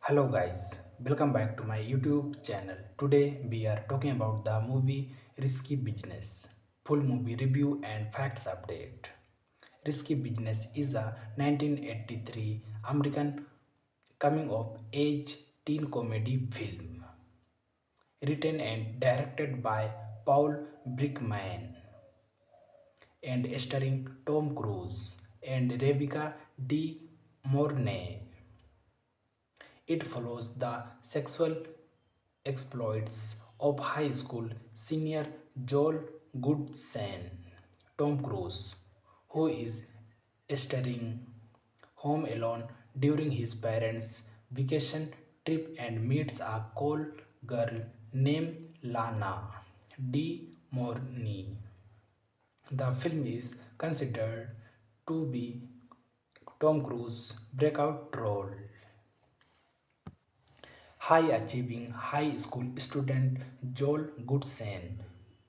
Hello guys, welcome back to my YouTube channel. Today we are talking about the movie Risky Business. Full movie review and facts update. Risky Business is a 1983 American coming of age teen comedy film written and directed by Paul Brickman and starring Tom Cruise and Rebecca De Mornay. It follows the sexual exploits of high school senior Joel Goodson, Tom Cruise, who is staying home alone during his parents' vacation trip and meets a cool girl named Lana De Mornay. The film is considered to be Tom Cruise's breakout role. High-achieving high school student Joel Goodson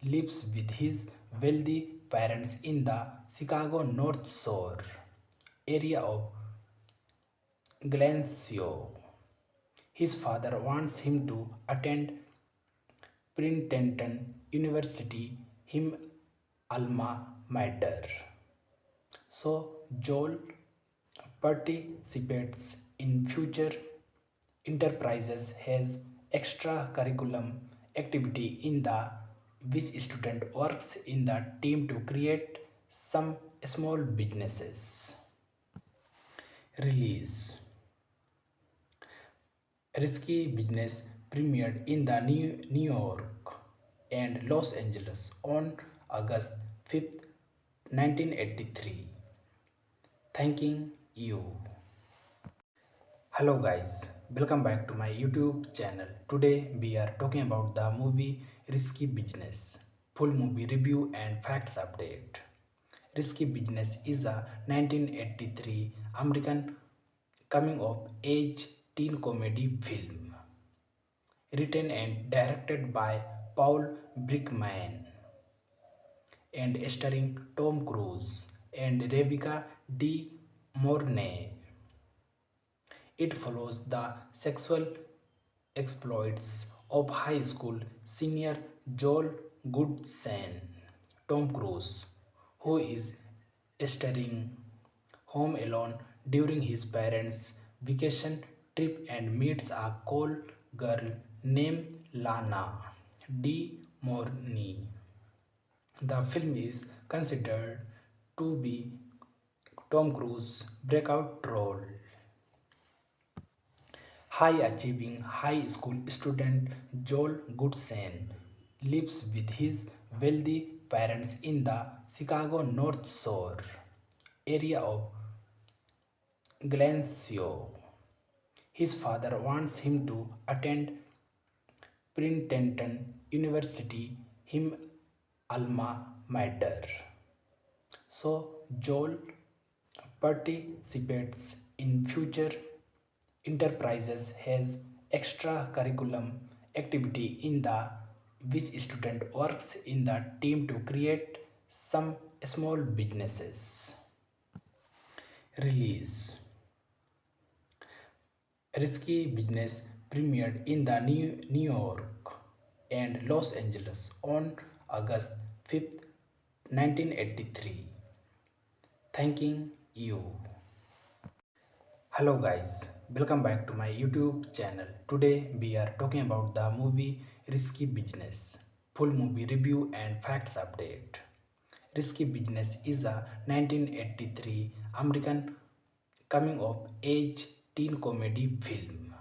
lives with his wealthy parents in the Chicago North Shore area of Glencoe. His father wants him to attend Princeton University, him alma mater. So Joel participates in future enterprises has extracurriculum activity in the which student works in the team to create some small businesses. Release. Risky Business premiered in the New York and Los Angeles on August 5th, 1983. Thanking you. Hello guys, welcome back to my YouTube channel. Today we are talking about the movie Risky Business. Full movie review and facts update. Risky Business is a 1983 American coming of age teen comedy film written and directed by Paul Brickman and starring Tom Cruise and Rebecca De Mornay. It follows the sexual exploits of high school senior Joel Goodson, Tom Cruise, who is staying home alone during his parents' vacation trip and meets a cool girl named Lana De Mornay. The film is considered to be Tom Cruise's breakout role. High-achieving high school student Joel Goodson lives with his wealthy parents in the Chicago North Shore area of Glencoe. His father wants him to attend Princeton University, him alma mater. So Joel participates in future enterprises has extracurriculum activity in the which student works in the team to create some small businesses. Release. Risky Business premiered in the New York and Los Angeles on August 5th, 1983. Thanking you. Hello guys, welcome back to my YouTube channel. Today we are talking about the movie Risky Business. Full movie review and facts update. Risky Business is a 1983 American coming of age teen comedy film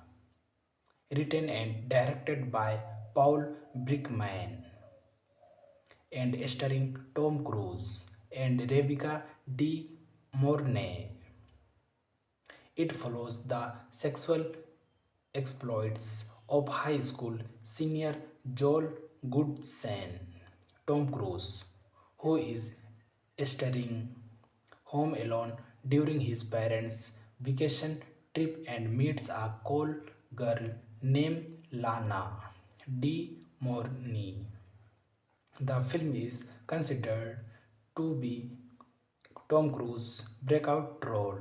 written and directed by Paul Brickman and starring Tom Cruise and Rebecca De Mornay. It follows the sexual exploits of high school senior Joel Goodson, Tom Cruise, who is staying home alone during his parents' vacation trip and meets a cool girl named Lana De Mornay. The film is considered to be Tom Cruise's breakout role.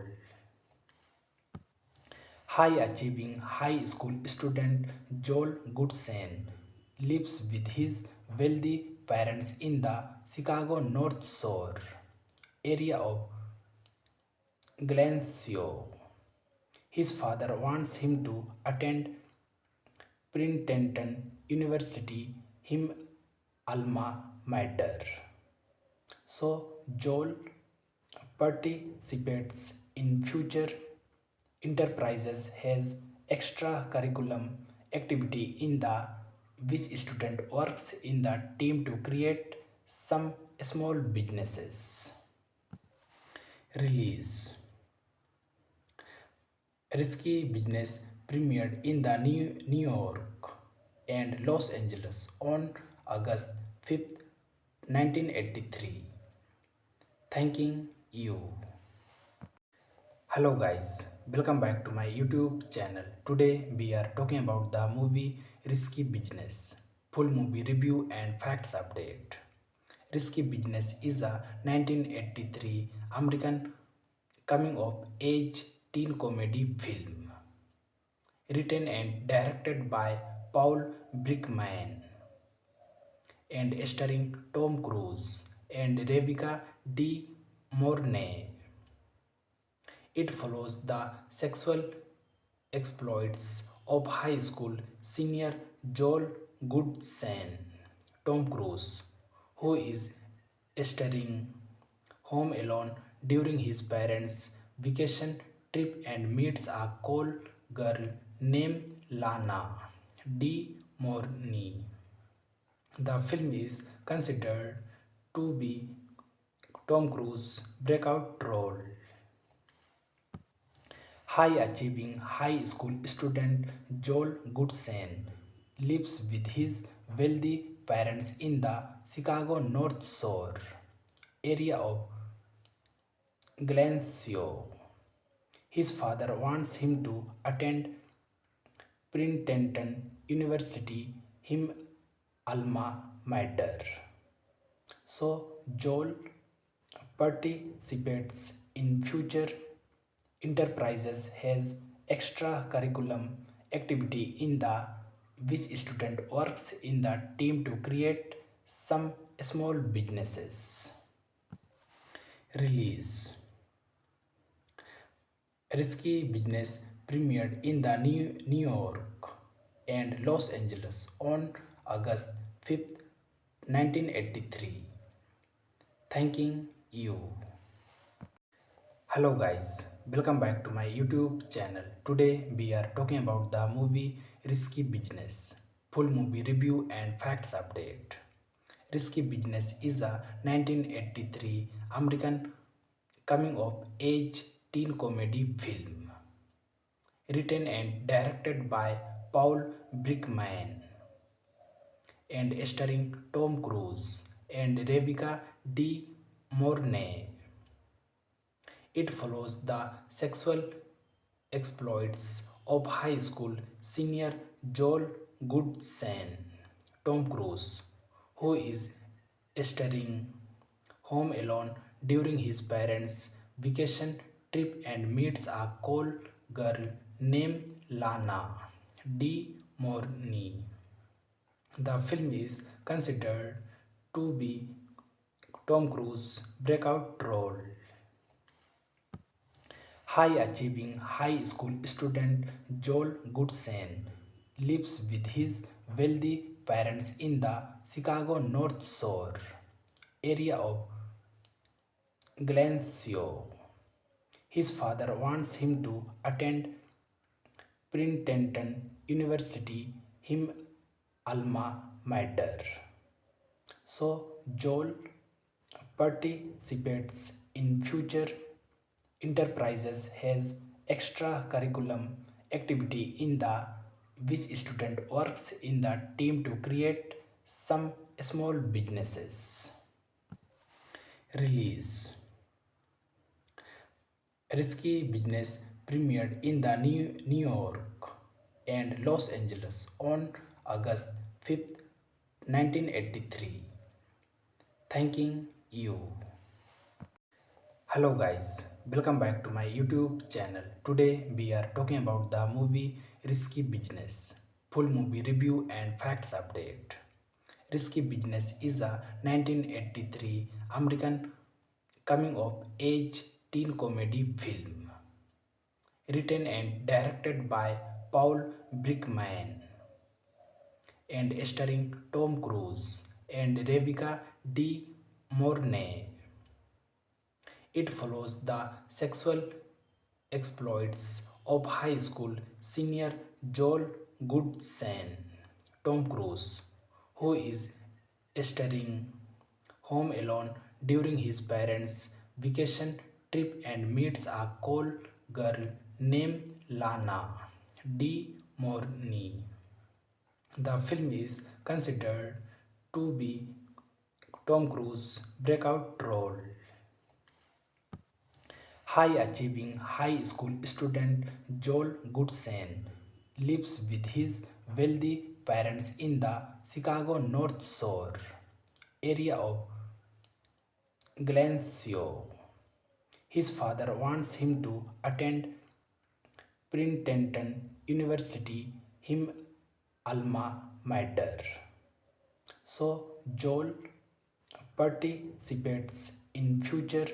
High achieving high school student Joel Goodson lives with his wealthy parents in the Chicago North Shore area of Glencoe. His father wants him to attend Princeton University, him alma mater. So Joel participates in future enterprises, has extracurriculum activity in the which student works in the team to create some small businesses. Release Risky Business premiered in the New York and Los Angeles on August 5th, 1983. Thanking you. Hello guys, welcome back to my YouTube channel. Today we are talking about the movie Risky Business. Full movie review and facts update. Risky Business is a 1983 American coming of age teen comedy film written and directed by Paul Brickman and starring Tom Cruise and Rebecca De Mornay. It follows the sexual exploits of high school senior Joel Goodson, Tom Cruise, who is starring home alone during his parents' vacation trip and meets a cool girl named Lana De Mornay. The film is considered to be Tom Cruise's breakout role. High achieving high school student Joel Goodson lives with his wealthy parents in the Chicago North Shore area of Glencoe. His father wants him to attend Princeton University, him alma mater. So Joel participates in future enterprises, has extracurriculum activity in the which student works in the team to create some small businesses. Release Risky Business premiered in the New York and Los Angeles on August 5th, 1983. Thanking you. Hello guys, welcome back to my YouTube channel. Today we are talking about the movie Risky Business. Full movie review and facts update. Risky Business is a 1983 American coming of age teen comedy film written and directed by Paul Brickman and starring Tom Cruise and Rebecca De Mornay. It follows the sexual exploits of high school senior Joel Goodson, Tom Cruise, who is starring home alone during his parents' vacation trip and meets a cool girl named Lana De Mornay. The film is considered to be Tom Cruise's breakout role. High achieving high school student Joel Goodson lives with his wealthy parents in the Chicago North Shore area of Glencoe. His father wants him to attend Princeton University, him alma mater. So Joel participates in future enterprises, has extracurriculum activity in the which student works in the team to create some small businesses. Release Risky Business premiered in the New York and Los Angeles on August 5th, 1983. Thanking you. Hello guys, welcome back to my YouTube channel. Today we are talking about the movie Risky Business. Full movie review and facts update. Risky Business is a 1983 American coming of age teen comedy film written and directed by Paul Brickman and starring Tom Cruise and Rebecca De Mornay. It follows the sexual exploits of high school senior Joel Goodson, Tom Cruise, who is starring home alone during his parents' vacation trip and meets a cool girl named Lana De Mornay. The film is considered to be Tom Cruise's breakout role. High achieving high school student Joel Goodson lives with his wealthy parents in the Chicago North Shore area of Glencoe. His father wants him to attend Princeton University, him alma mater. So Joel participates in future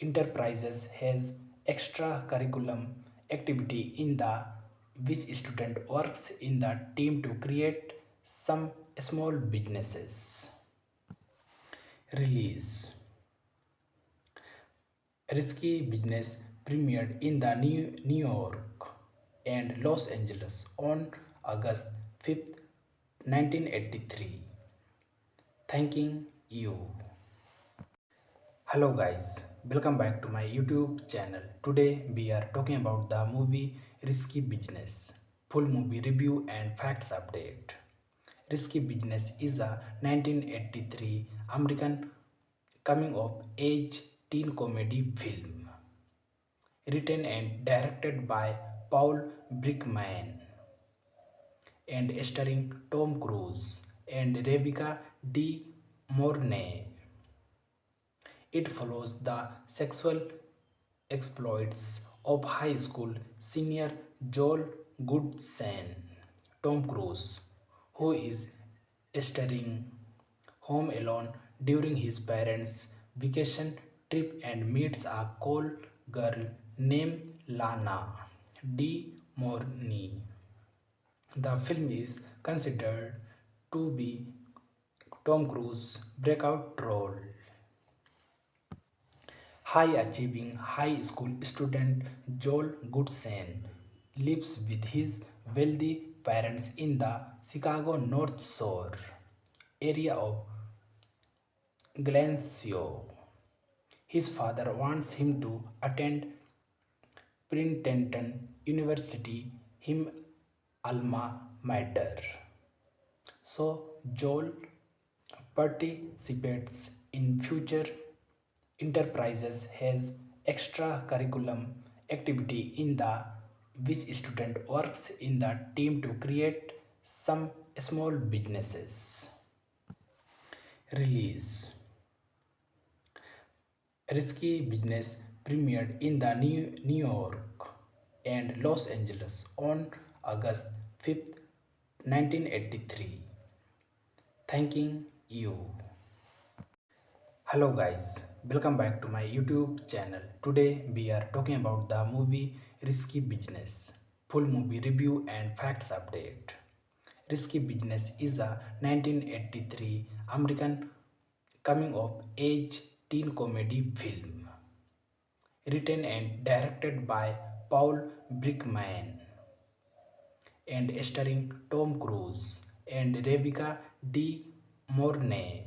enterprises has extracurriculum activity in the which student works in the team to create some small businesses. Release. Risky Business premiered in the New York and Los Angeles on August 5th, 1983. Thanking you. Hello guys, welcome back to my YouTube channel. Today we are talking about the movie Risky Business. Full movie review and facts update. Risky Business is a 1983 American coming of age teen comedy film written and directed by Paul Brickman and starring Tom Cruise and Rebecca De Mornay. It follows the sexual exploits of high school senior Joel Goodson, Tom Cruise, who is starring home alone during his parents' vacation trip and meets a cool girl named Lana De Mornay. The film is considered to be Tom Cruise's breakout role. High achieving high school student Joel Goodson lives with his wealthy parents in the Chicago North Shore area of Glencoe. His father wants him to attend Princeton University, him alma mater. So Joel participates in future enterprises has extracurriculum activity in the which student works in the team to create some small businesses. Release. Risky Business premiered in the New York and Los Angeles on August 5th, 1983. Thanking you. Hello guys, welcome back to my YouTube channel. Today we are talking about the movie Risky Business. Full movie review and facts update. Risky Business is a 1983 American coming of age teen comedy film written and directed by Paul Brickman and starring Tom Cruise and Rebecca De Mornay.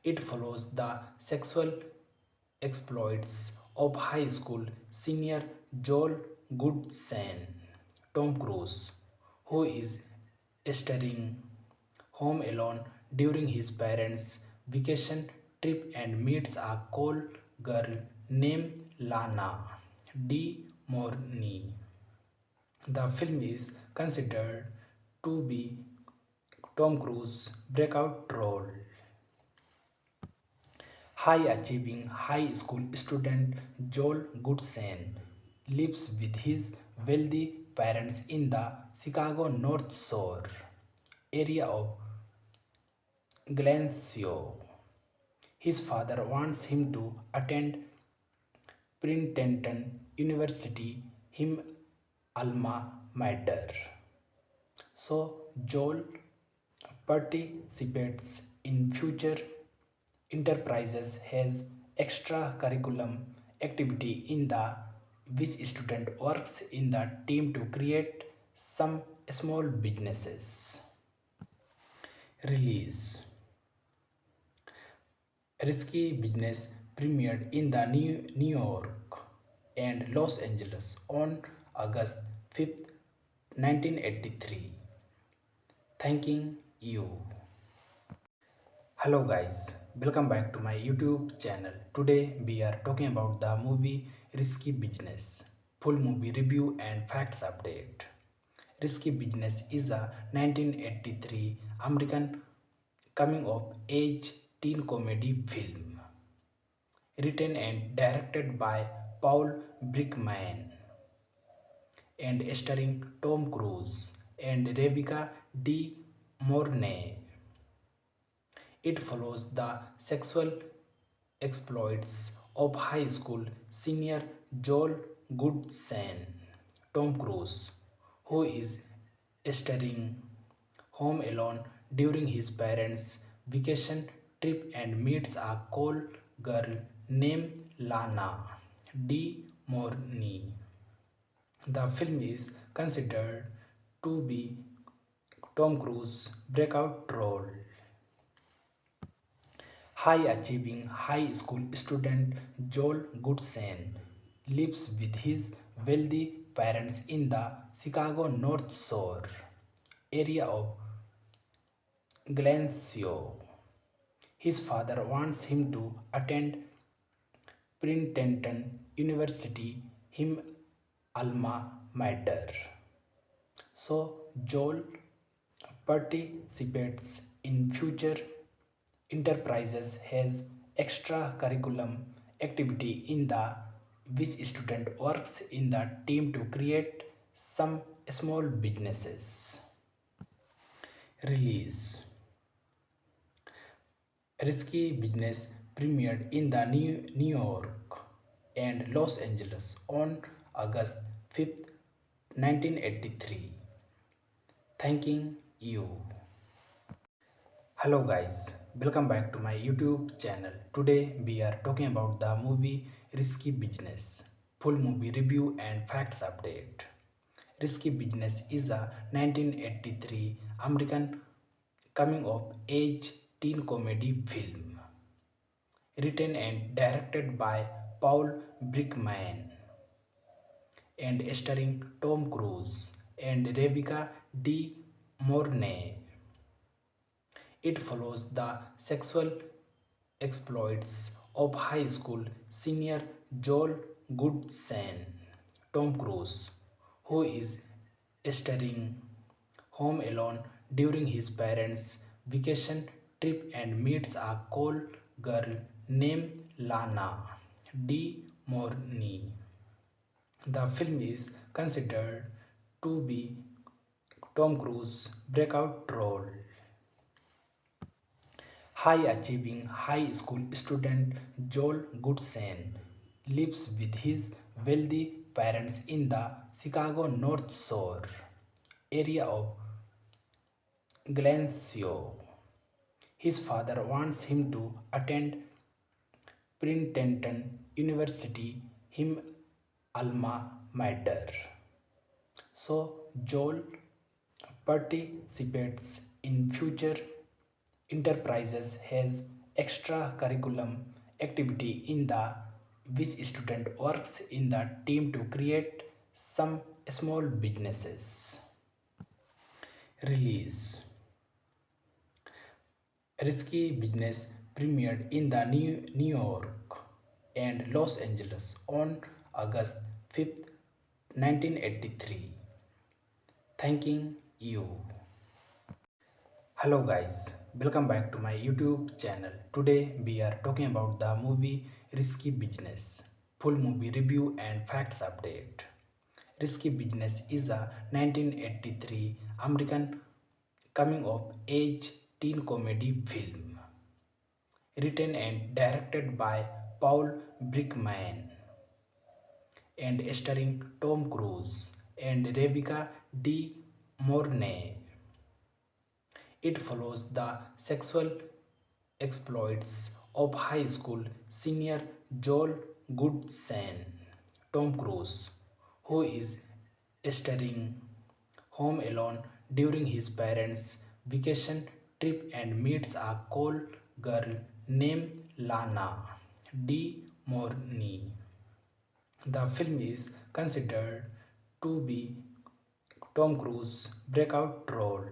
It follows the sexual exploits of high school senior Joel Goodson, Tom Cruise, who is starring home alone during his parents' vacation trip and meets a cool girl named Lana De Mornay. The film is considered to be Tom Cruise's breakout role. High achieving high school student Joel Goodson lives with his wealthy parents in the Chicago North Shore area of Glencoe. His father wants him to attend Princeton University, him alma mater. So Joel participates in future enterprises, has extracurriculum activity in the which student works in the team to create some small businesses. Release Risky Business premiered in the New York and Los Angeles on August 5th, 1983. Thanking you. Hello guys, welcome back to my YouTube channel. Today we are talking about the movie Risky Business. Full movie review and facts update. Risky Business is a 1983 American coming of age teen comedy film written and directed by Paul Brickman and starring Tom Cruise and Rebecca De Mornay. It follows the sexual exploits of high school senior Joel Goodson, Tom Cruise, who is staying home alone during his parents' vacation trip and meets a cool girl named Lana De Mornay. The film is considered to be Tom Cruise's breakout role. High achieving high school student Joel Goodson lives with his wealthy parents in the Chicago North Shore area of Glencoe. His father wants him to attend Princeton University, him alma mater. So Joel participates in future enterprises, has extracurriculum activity in the which student works in the team to create some small businesses. Release Risky Business premiered in the New York and Los Angeles on August 5th, 1983. Thanking you. Hello guys, welcome back to my YouTube channel. Today we are talking about the movie Risky Business. Full movie review and facts update. Risky Business is a 1983 American coming of age teen comedy film written and directed by Paul Brickman and starring Tom Cruise and Rebecca De Mornay. It follows the sexual exploits of high school senior Joel Goodson, Tom Cruise, who is staying home alone during his parents' vacation trip and meets a cool girl named Lana De Mornay. The film is considered to be Tom Cruise's breakout role. High achieving high school student Joel Goodson lives with his wealthy parents in the Chicago North Shore area of Glencoe. His father wants him to attend Princeton University, him alma mater. So Joel participates in future enterprises, has extracurriculum activity in the which student works in the team to create some small businesses. Release Risky Business premiered in the New York and Los Angeles on August 5th, 1983. Thanking you. Hello guys, welcome back to my YouTube channel. Today we are talking about the movie Risky Business. Full movie review and facts update. Risky Business is a 1983 American coming of age teen comedy film written and directed by Paul Brickman and starring Tom Cruise and Rebecca De Mornay. It follows the sexual exploits of high school senior Joel Goodson, Tom Cruise, who is staying home alone during his parents' vacation trip and meets a cool girl named Lana De Mornay. The film is considered to be Tom Cruise's breakout role.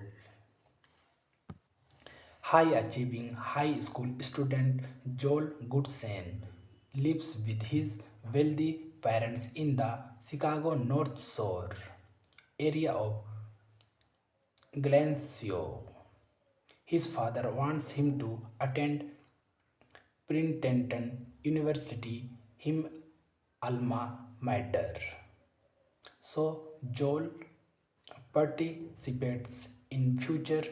High-achieving high school student Joel Goodson lives with his wealthy parents in the Chicago North Shore area of Glencoe. His father wants him to attend Princeton University, him alma mater. So Joel participates in future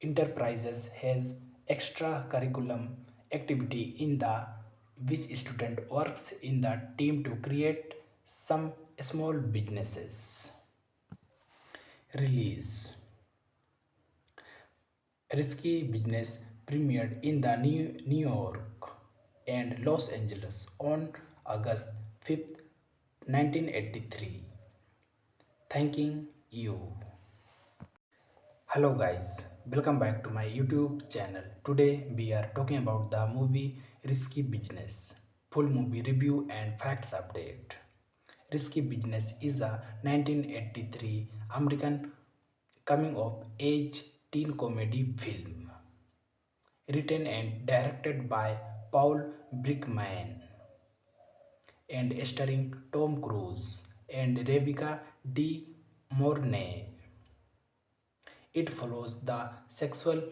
enterprises has extracurriculum activity in the which student works in the team to create some small businesses. Release. Risky Business premiered in the New York and Los Angeles on August 5th, 1983. Thanking you. Hello guys, welcome back to my YouTube channel. Today we are talking about the movie Risky Business. Full movie review and facts update. Risky Business is a 1983 American coming of age teen comedy film written and directed by Paul Brickman and starring Tom Cruise and Rebecca De Mornay. It follows the sexual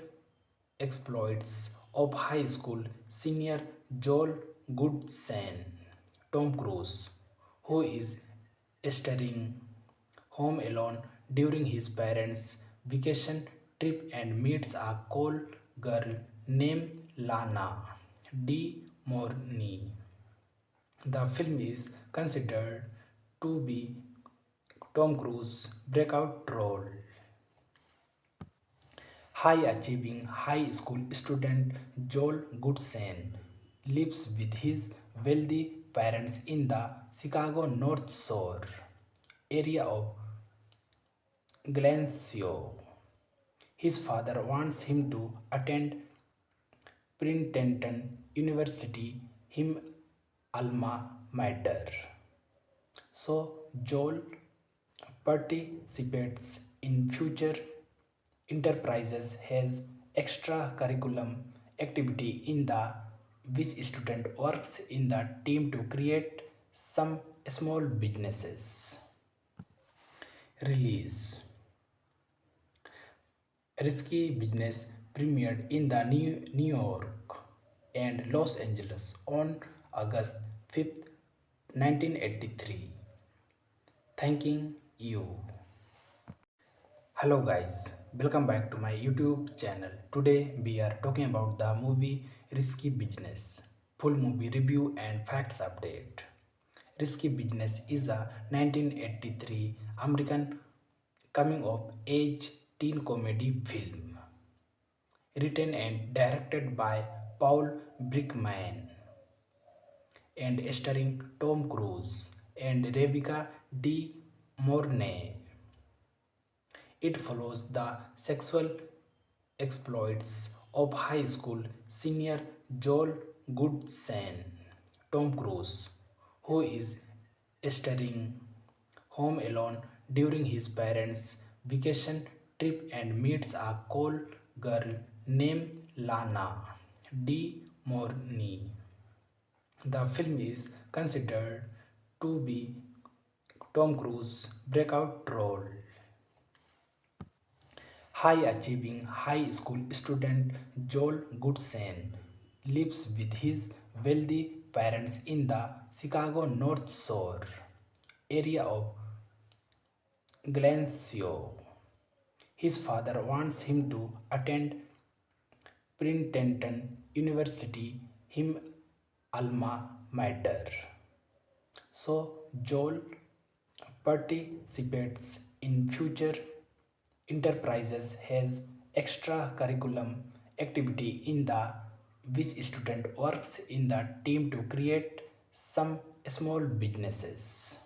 exploits of high school senior Joel Goodson, Tom Cruise, who is staying home alone during his parents' vacation trip and meets a cool girl named Lana De Mornay. The film is considered to be Tom Cruise's breakout role. High-achieving high school student Joel Goodson lives with his wealthy parents in the Chicago North Shore area of Glencoe. His father wants him to attend Princeton University, him alma mater. So Joel participates in future enterprises has extracurriculum activity in the which student works in the team to create some small businesses. Release. Risky Business premiered in the New York and Los Angeles on August 5th, 1983. Thanking you. Hello guys, welcome back to my YouTube channel. Today we are talking about the movie Risky Business. Full movie review and facts update. Risky Business is a 1983 American coming of age teen comedy film written and directed by Paul Brickman and starring Tom Cruise and Rebecca De Mornay. It follows the sexual exploits of high school senior Joel Goodson, Tom Cruise, who is staying home alone during his parents' vacation trip and meets a cool girl named Lana De Mornay. The film is considered to be Tom Cruise's breakout role. High achieving high school student Joel Goodson lives with his wealthy parents in the Chicago North Shore area of Glencoe. His father wants him to attend Princeton University, him alma mater. So Joel participates in future enterprises, has extracurriculum activity in the which student works in the team to create some small businesses.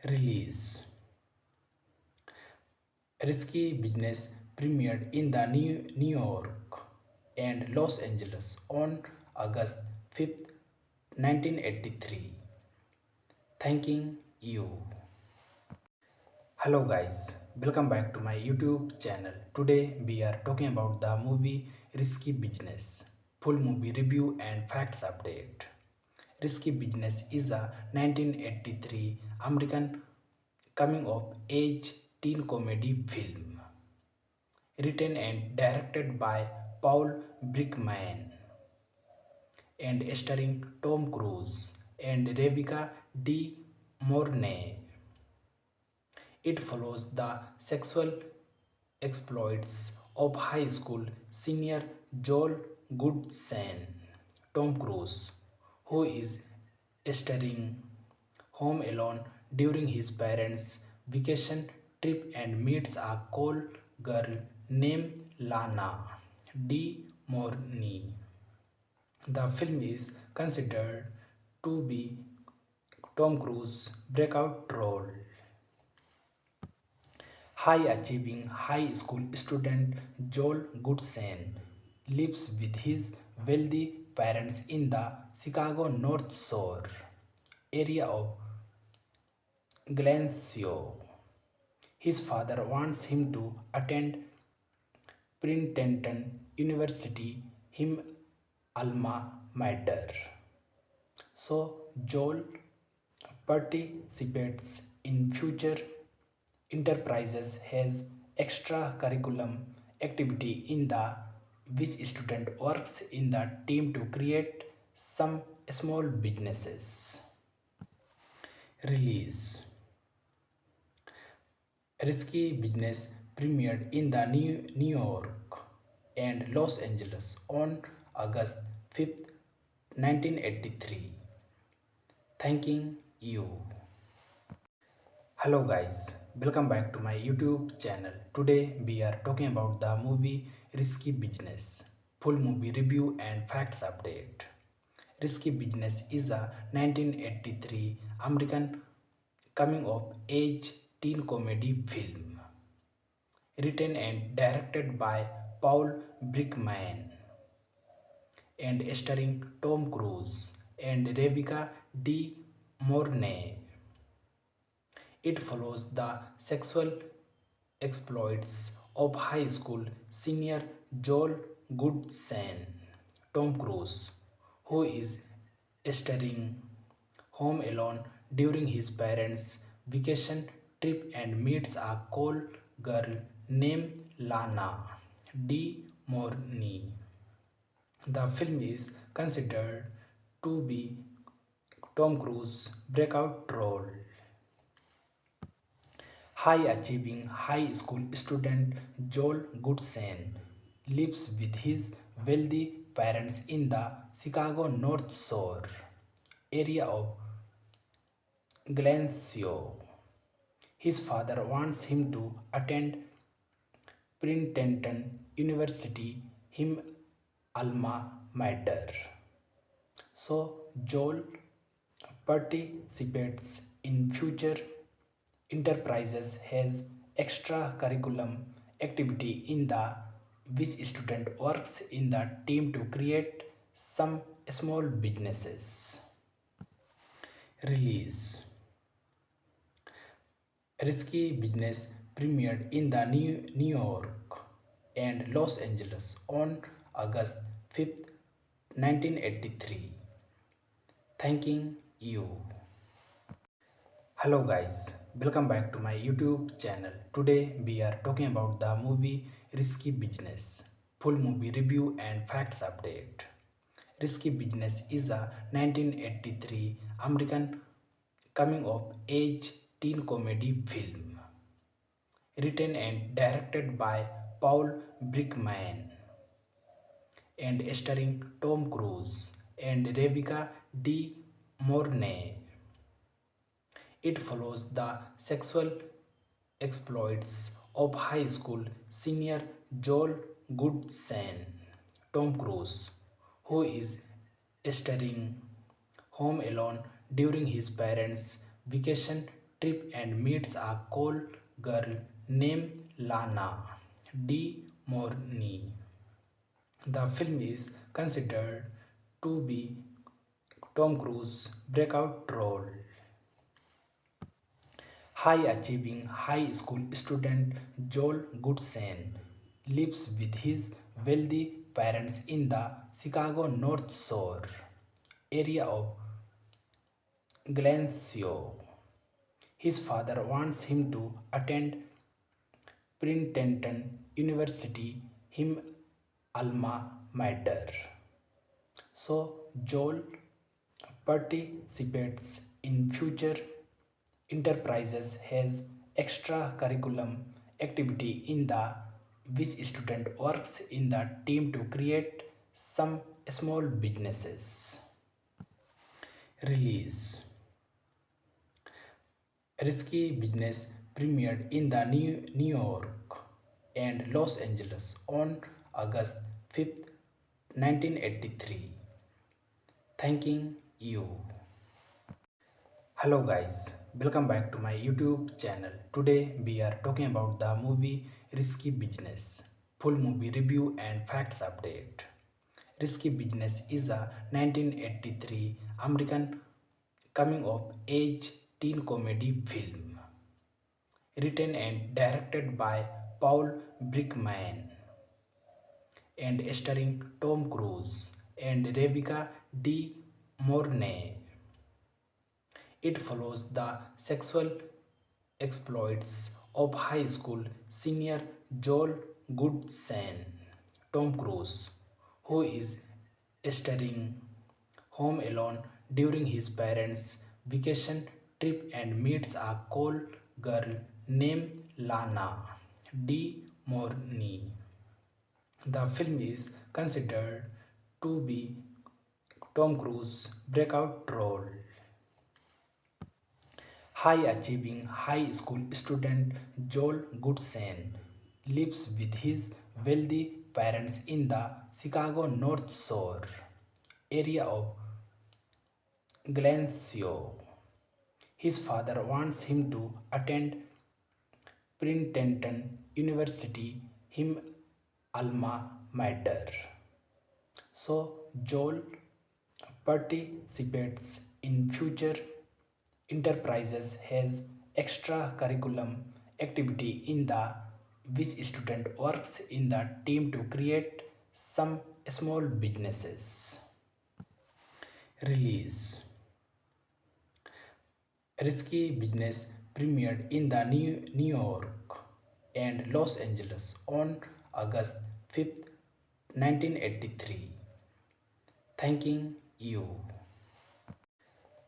Release Risky Business premiered in the New York and Los Angeles on August 5th, 1983. Thanking you. Hello guys, welcome back to my YouTube channel. Today we are talking about the movie Risky Business. Full movie review and facts update. Risky Business is a 1983 American coming of age teen comedy film written and directed by Paul Brickman and starring Tom Cruise and Rebecca De Mornay. It follows the sexual exploits of high school senior Joel Goodson, Tom Cruise, who is staying home alone during his parents' vacation trip and meets a cool girl named Lana De Mornay. The film is considered to be Tom Cruise's breakout role. High achieving high school student Joel Goodson lives with his wealthy parents in the Chicago North Shore area of Glencoe. His father wants him to attend Princeton University, him alma mater. So Joel participates in future enterprises, has extracurriculum activity in the which student works in the team to create some small businesses. Release Risky Business premiered in the New York and Los Angeles on August 5th, 1983. Thanking you. Hello guys, welcome back to my YouTube channel. Today we are talking about the movie Risky Business. Full movie review and facts update. Risky Business is a 1983 American coming of age teen comedy film written and directed by Paul Brickman and starring Tom Cruise and Rebecca De Mornay. It follows the sexual exploits of high school senior Joel Goodson, Tom Cruise, who is staying home alone during his parents' vacation trip and meets a cool girl named Lana De Mornay. The film is considered to be Tom Cruise's breakout role. High achieving high school student Joel Goodson lives with his wealthy parents in the Chicago North Shore area of Glencoe. His father wants him to attend Princeton University, him alma mater. So Joel participates in future enterprises, has extracurriculum activity in the which student works in the team to create some small businesses. Release Risky Business premiered in the New York and Los Angeles on August 5th, 1983. Thanking you. Hello guys, welcome back to my YouTube channel. Today we are talking about the movie Risky Business. Full movie review and facts update. Risky Business is a 1983 American coming of age teen comedy film written and directed by Paul Brickman and starring Tom Cruise and Rebecca De Mornay. It follows the sexual exploits of high school senior Joel Goodson, Tom Cruise, who is staying home alone during his parents' vacation trip and meets a cool girl named Lana De Mornay. The film is considered to be Tom Cruise's breakout role. High-achieving high school student Joel Goodson lives with his wealthy parents in the Chicago North Shore area of Glencoe. His father wants him to attend Princeton University, him alma mater. So Joel participates in future enterprises, has extracurriculum activity in the which student works in the team to create some small businesses. Release. Risky Business premiered in the New York and Los Angeles on August 5th, 1983. Thanking you. Hello guys, welcome back to my YouTube channel. Today we are talking about the movie Risky Business. Full movie review and facts update. Risky Business is a 1983 American coming of age teen comedy film written and directed by Paul Brickman and starring Tom Cruise and Rebecca De Mornay. It follows the sexual exploits of high school senior Joel Goodson, Tom Cruise, who is staying home alone during his parents' vacation trip and meets a cool girl named Lana De Mornay. The film is considered to be Tom Cruise's breakout role. High-achieving high school student Joel Goodson lives with his wealthy parents in the Chicago North Shore area of Glencoe. His father wants him to attend Princeton University, him alma mater. So Joel participates in future enterprises, has extracurriculum activity in the which student works in the team to create some small businesses. Release. Risky Business premiered in the New York and Los Angeles on August 5th, 1983. Thanking you.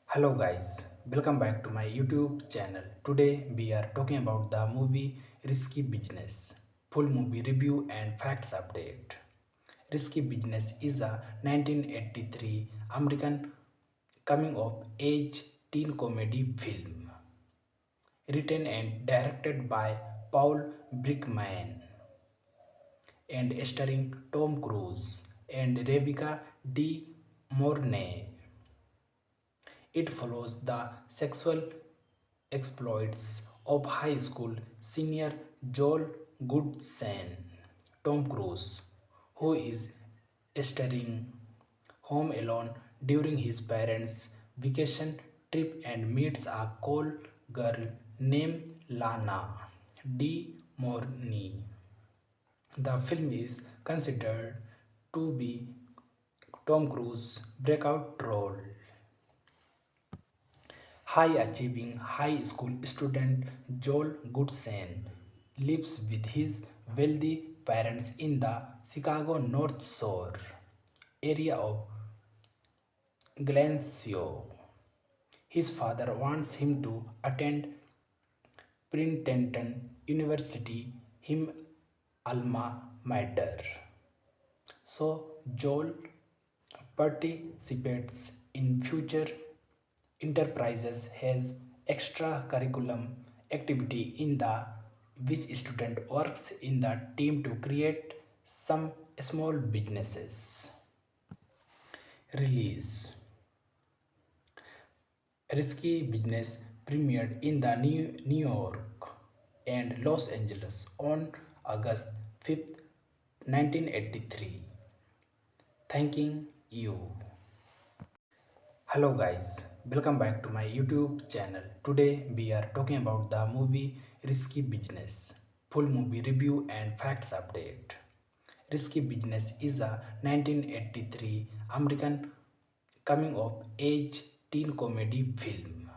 Hello guys, welcome back to my YouTube channel. Today we are talking about the movie Risky Business. Full movie review and facts update. Risky Business is a 1983 American coming of age teen comedy film written and directed by Paul Brickman and starring Tom Cruise and Rebecca De Mornay. It follows the sexual exploits of high school senior Joel Goodson, Tom Cruise, who is staying home alone during his parents' vacation trip and meets a cool girl named Lana De Mornay. The film is considered to be Tom Cruise's breakout role. High achieving high school student Joel Goodson lives with his wealthy parents in the Chicago North Shore area of Glencoe. His father wants him to attend Princeton University, him alma mater. So Joel participates in future enterprises, has extracurriculum activity in the which student works in the team to create some small businesses. Release Risky Business premiered in the New York and Los Angeles on August 5th, 1983. Thanking you. Hello guys, welcome back to my YouTube channel. Today we are talking about the movie Risky Business. Full movie review and facts update. Risky Business is a 1983 American coming of age teen comedy film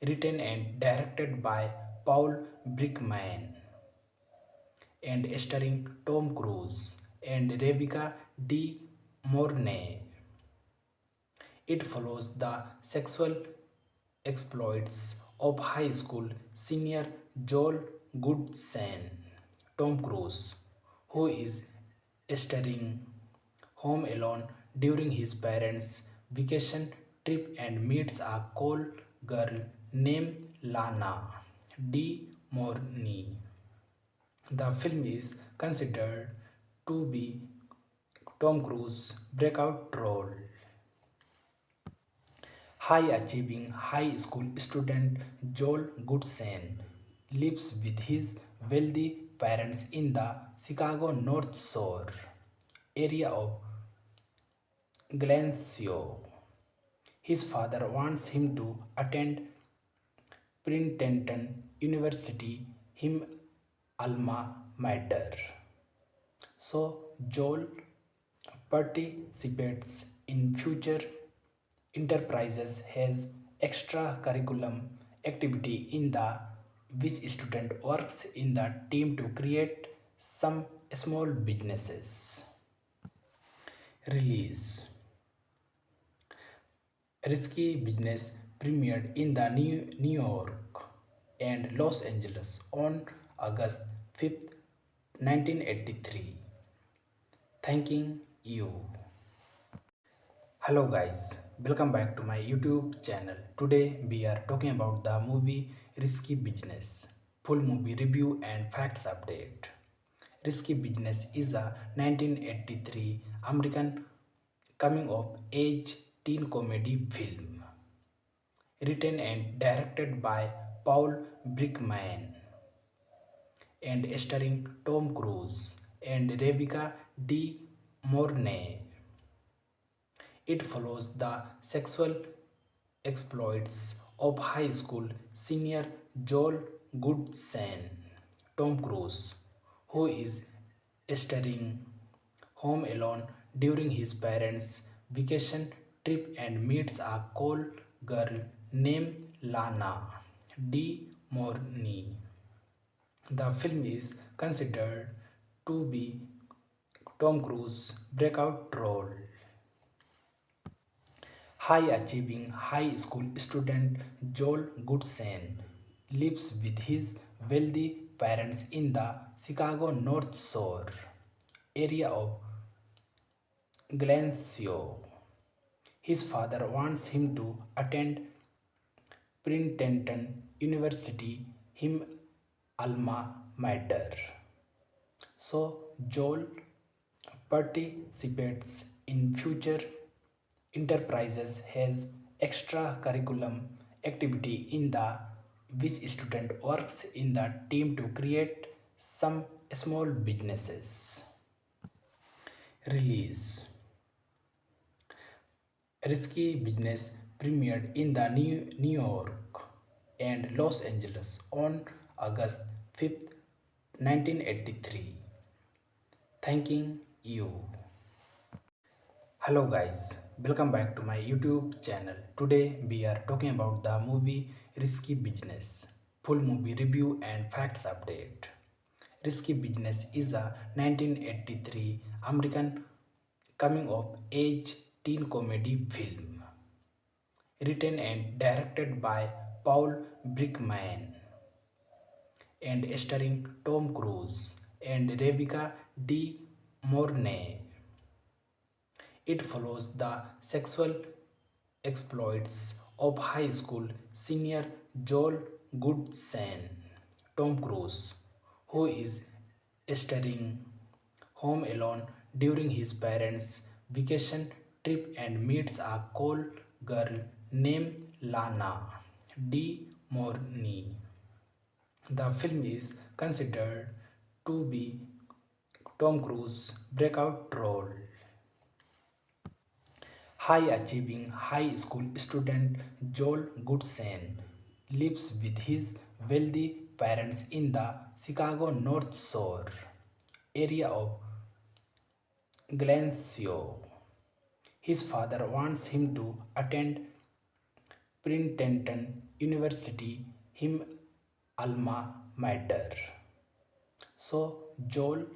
written and directed by Paul Brickman and starring Tom Cruise and Rebecca De Mornay. It follows the sexual exploits of high school senior Joel Goodson, Tom Cruise, who is staying home alone during his parents' vacation trip and meets a call girl named Lana De Mornay. The film is considered to be Tom Cruise's breakout role. High achieving high school student Joel Goodson lives with his wealthy parents in the Chicago North Shore area of Glencoe. His father wants him to attend Princeton University, him alma mater. So Joel participates in future enterprises, has extracurriculum activity in the which student works in the team to create some small businesses. Release Risky Business premiered in the New York and Los Angeles on August 5th, 1983. 1983. Thanking you. Hello guys, welcome back to my YouTube channel. Today we are talking about the movie Risky Business. Full movie review and facts update. Risky Business is a 1983 American coming of age teen comedy film written and directed by Paul Brickman and starring Tom Cruise and Rebecca De Mornay. It follows the sexual exploits of high school senior Joel Goodson, Tom Cruise, who is staying home alone during his parents' vacation trip and meets a call girl named Lana De Mornay. Hello guys, welcome back to my YouTube channel. Today we are talking about the movie Risky Business. Full movie review and facts update. Risky Business is a 1983 American coming of age teen comedy film written and directed by Paul Brickman and starring Tom Cruise and Rebecca De Mornay. It follows the sexual exploits of high school senior Joel Goodson, Tom Cruise, who is staying home alone during his parents' vacation trip and meets a call girl named Lana De Mornay. The film is considered to be Tom Cruise's breakout role. High achieving high school student Joel Goodson lives with his wealthy parents in the Chicago North Shore area of Glencoe. His father wants him to attend Princeton University, him alma mater. So Joel participates in future enterprises, has extracurriculum activity in the which student works in the team to create some small businesses. Release Risky Business premiered in the New York and Los Angeles on August 5th, 1983. Thanking you. Hello guys, welcome back to my YouTube channel. Today we are talking about the movie Risky Business. Full movie review and facts update. Risky Business is a 1983 American coming of age teen comedy film written and directed by Paul Brickman and starring Tom Cruise and Rebecca De Mornay. It follows the sexual exploits of high school senior Joel Goodson, Tom Cruise, who is starring home alone during his parents' vacation trip and meets a cool girl named Lana De Mornay. The film is considered to be Tom Cruise's breakout role. High-achieving high school student Joel Goodson lives with his wealthy parents in the Chicago North Shore area of Glencoe. His father wants him to attend Princeton University, him alma mater. So Joel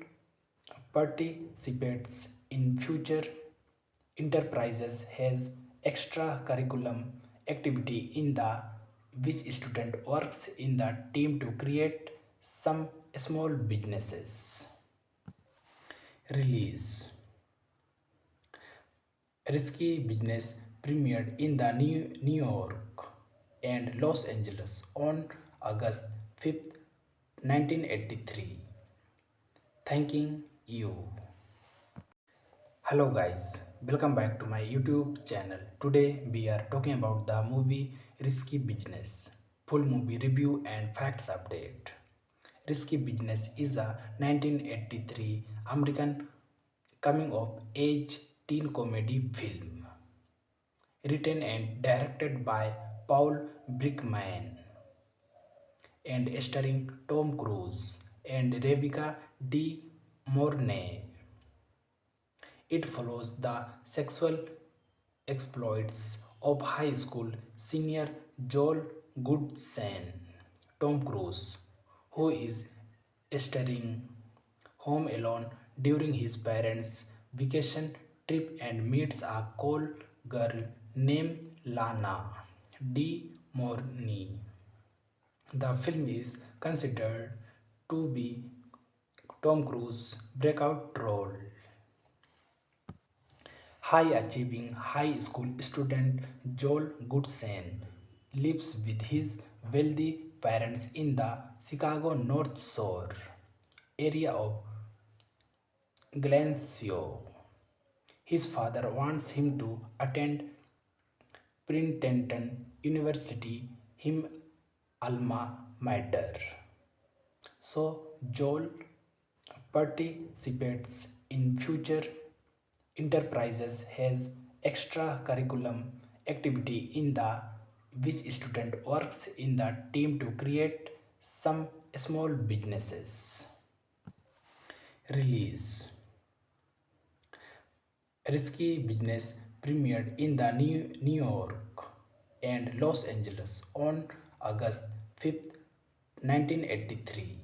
participates in future enterprises has extracurriculum activity in the which student works in the team to create some small businesses. Release. Risky Business premiered in the New York and Los Angeles on August 5th, 1983. Thanking you. Hello guys, welcome back to my YouTube channel. Today we are talking about the movie Risky Business. Full movie review and facts update. Risky Business is a 1983 American coming of age teen comedy film written and directed by Paul Brickman and starring Tom Cruise and Rebecca De Mornay. It follows the sexual exploits of high school senior Joel Goodson, Tom Cruise, who is starring home alone during his parents' vacation trip and meets a cool girl named Lana De Mornay. The film is considered to be Tom Cruise's breakout role. High-achieving high school student Joel Goodson lives with his wealthy parents in the Chicago North Shore area of Glencoe. His father wants him to attend Princeton University, him alma mater. So Joel participates in future enterprises has extracurriculum activity in the which student works in the team to create some small businesses. Release. Risky Business premiered in the New York and Los Angeles on August 5th, 1983.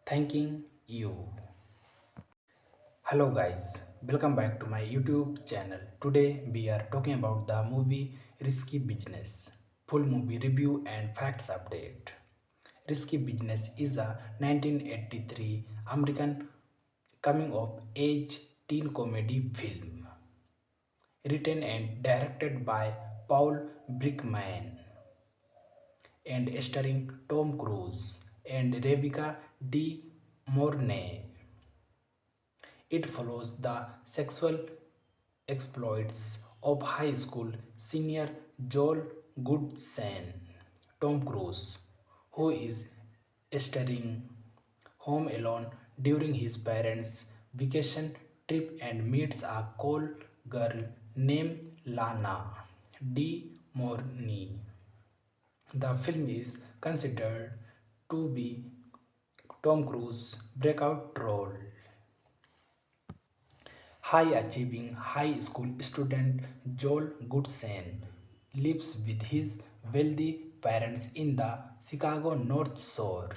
Thanking you. Hello guys, welcome back to my YouTube channel. Today we are talking about the movie Risky Business. Full movie review and facts update. Risky Business is a 1983 American coming of age teen comedy film written and directed by Paul Brickman and starring Tom Cruise and Rebecca De Mornay. It follows the sexual exploits of high school senior Joel Goodson, Tom Cruise, who is starring home alone during his parents' vacation trip and meets a cool girl named Lana De Mornay. The film is considered to be Tom Cruise's breakout role. High achieving high school student Joel Goodson lives with his wealthy parents in the Chicago North Shore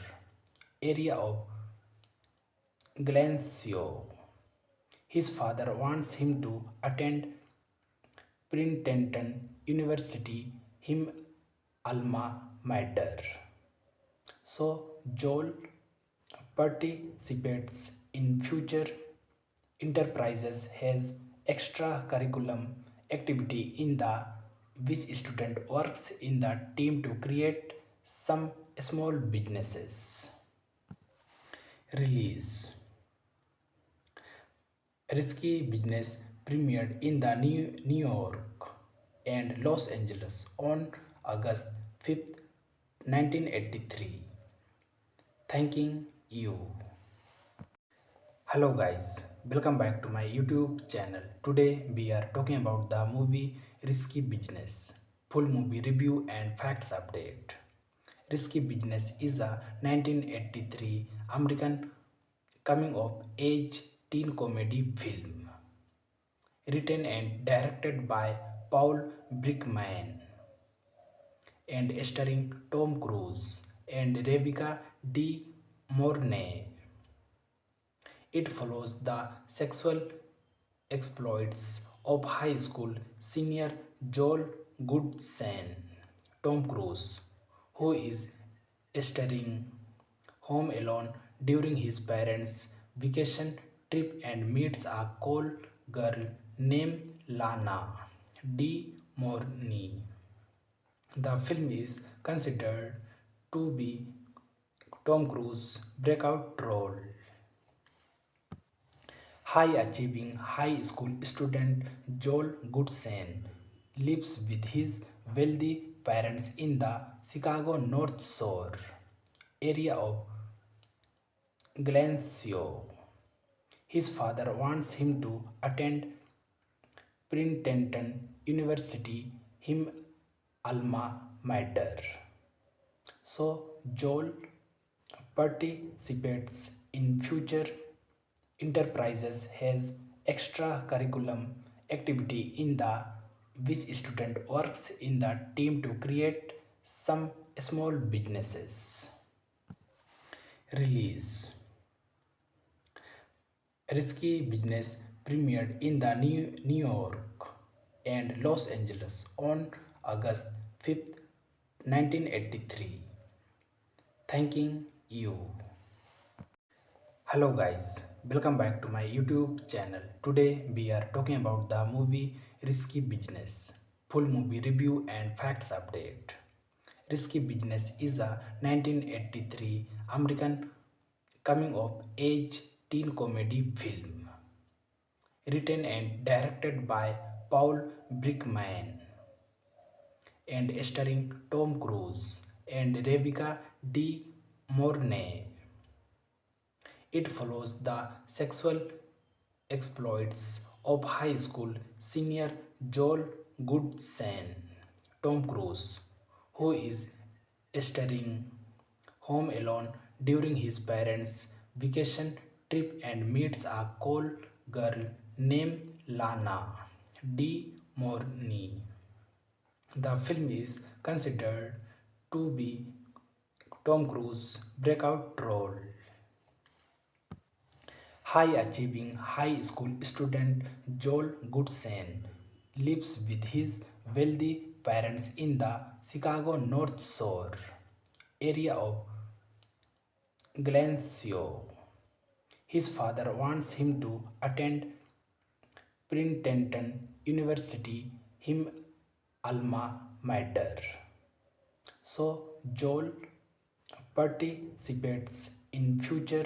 area of Glencoe. His father wants him to attend Princeton University, him alma mater. So Joel participates in future enterprises, has extracurriculum activity in the which student works in the team to create some small businesses. Release Risky Business premiered in the New York and Los Angeles on August 5th, 1983. Thanking you. Hello guys, welcome back to my YouTube channel. Today we are talking about the movie Risky Business. Full movie review and facts update. Risky Business is a 1983 American coming of age teen comedy film written and directed by Paul Brickman and starring Tom Cruise and Rebecca De Mornay. It follows the sexual exploits of high school senior Joel Goodson, Tom Cruise, who is starring home alone during his parents' vacation trip and meets a cool girl named Lana De Mornay. The film is considered to be Tom Cruise's breakout role. High achieving high school student Joel Goodson lives with his wealthy parents in the Chicago North Shore area of Glencoe. His father wants him to attend Princeton University, him alma mater. So Joel participates in future enterprises, has extracurriculum activity in the which student works in the team to create some small businesses. Release Risky Business premiered in the New York and Los Angeles on August 5th, 1983. Thanking you. Hello guys, welcome back to my YouTube channel. Today we are talking about the movie Risky Business. Full movie review and facts update. Risky Business is a 1983 American coming of age teen comedy film written and directed by Paul Brickman and starring Tom Cruise and Rebecca De Mornay. It follows the sexual exploits of high school senior Joel Goodson, Tom Cruise, who is starring home alone during his parents' vacation trip and meets a cool girl named Lana De Mornay. The film is considered to be Tom Cruise's breakout role. High achieving high school student Joel Goodson lives with his wealthy parents in the Chicago North Shore area of Glencoe. His father wants him to attend Princeton University, him alma mater. So Joel participates in future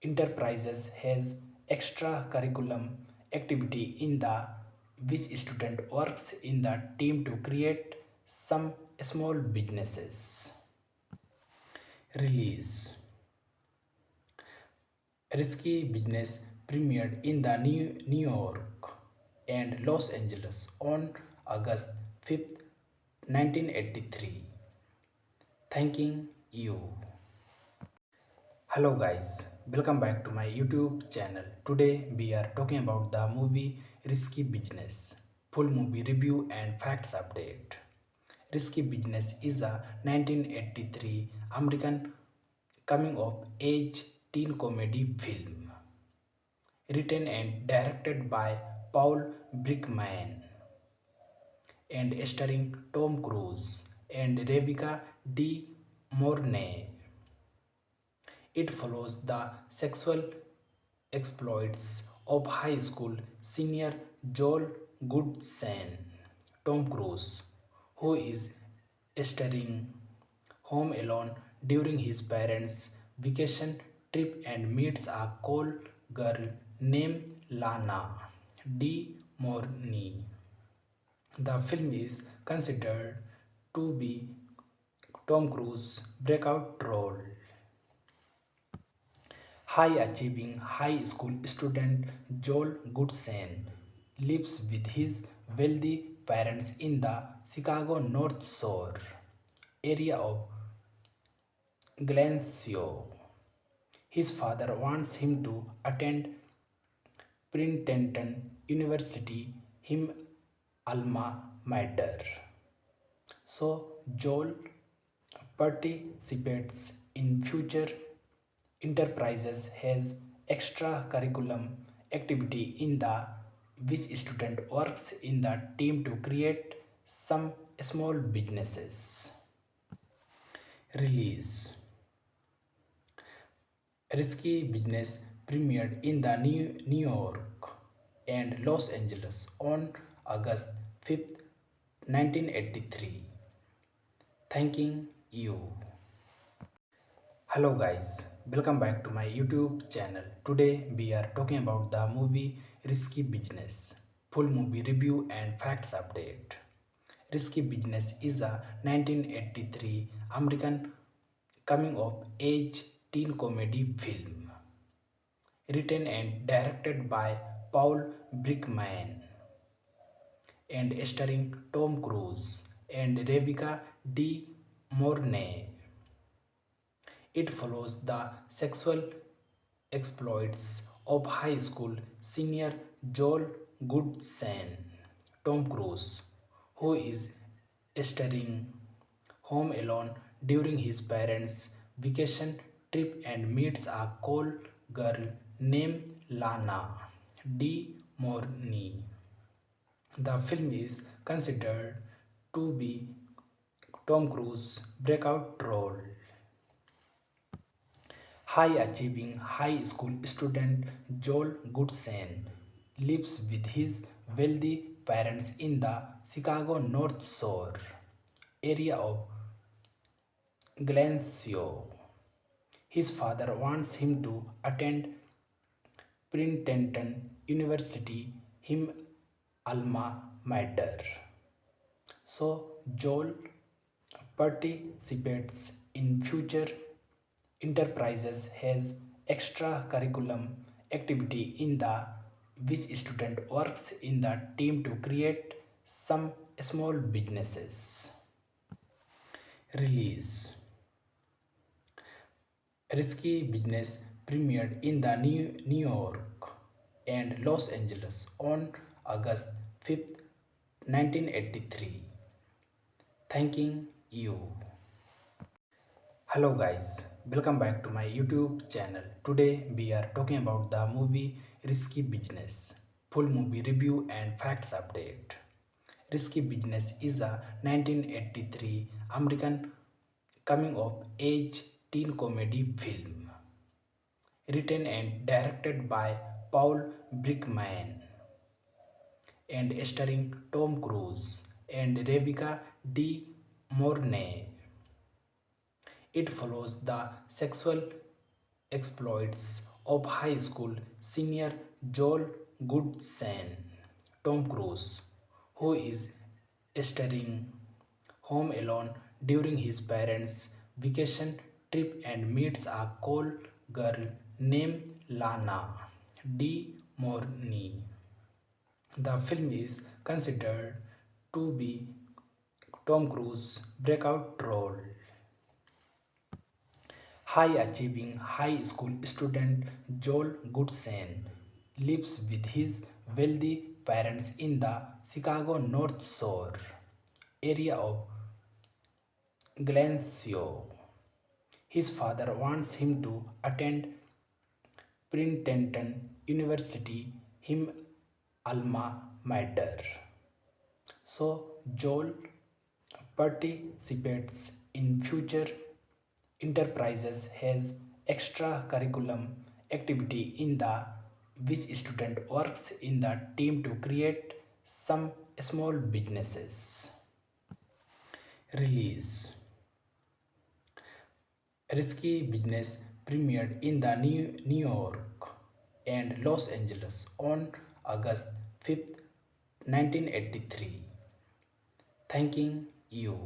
enterprises, has extracurriculum activity in the which student works in the team to create some small businesses. Release Risky Business premiered in the New York and Los Angeles on August 5th, 1983. Thanking you. Hello guys, welcome back to my YouTube channel. Today we are talking about the movie Risky Business. Full movie review and facts update. Risky Business is a 1983 American coming of age teen comedy film written and directed by Paul Brickman and starring Tom Cruise and Rebecca De Mornay. It follows the sexual exploits of high school senior Joel Goodson, Tom Cruise, who is starring home alone during his parents' vacation trip and meets a call girl named Lana De Mornay. The film is considered to be Tom Cruise's breakout role. High achieving high school student Joel Goodson lives with his wealthy parents in the Chicago North Shore area of Glencoe. His father wants him to attend Princeton University, him alma mater. So Joel participates in future enterprises, has extracurriculum activity in the which student works in the team to create some small businesses. Release. Risky Business premiered in the New York and Los Angeles on August 5th, 1983. Thanking you. Hello guys, welcome back to my YouTube channel. Today we are talking about the movie Risky Business. Full movie review and facts update. Risky Business is a 1983 American coming of age teen comedy film written and directed by Paul Brickman and starring Tom Cruise and Rebecca De Mornay. It follows the sexual exploits of high school senior Joel Goodson, Tom Cruise, who is starring home alone during his parents' vacation trip and meets a call girl named Lana De Mornay. The film is considered to be Tom Cruise's breakout role. High achieving high school student Joel Goodson lives with his wealthy parents in the Chicago North Shore area of Glencoe. His father wants him to attend Princeton University, him alma mater. So Joel participates in future enterprises, has extracurriculum activity in the which student works in the team to create some small businesses. Release. Risky Business premiered in the New York and Los Angeles on August 5th, 1983. Thanking you. Hello guys, welcome back to my YouTube channel. Today we are talking about the movie Risky Business. Full movie review and facts update. Risky Business is a 1983 American coming of age teen comedy film written and directed by Paul Brickman and starring Tom Cruise and Rebecca De Mornay. It follows the sexual exploits of high school senior Joel Goodson, Tom Cruise, who is starring home alone during his parents' vacation trip and meets a call girl named Lana De Mornay. The film is considered to be Tom Cruise's breakout role. High achieving high school student Joel Goodson lives with his wealthy parents in the Chicago North Shore area of Glencoe. His father wants him to attend Princeton University, him alma mater. So Joel participates in future enterprises, has extracurriculum activity in the which student works in the team to create some small businesses. Release Risky Business premiered in the New York and Los Angeles on August 5th, 1983. Thanking you.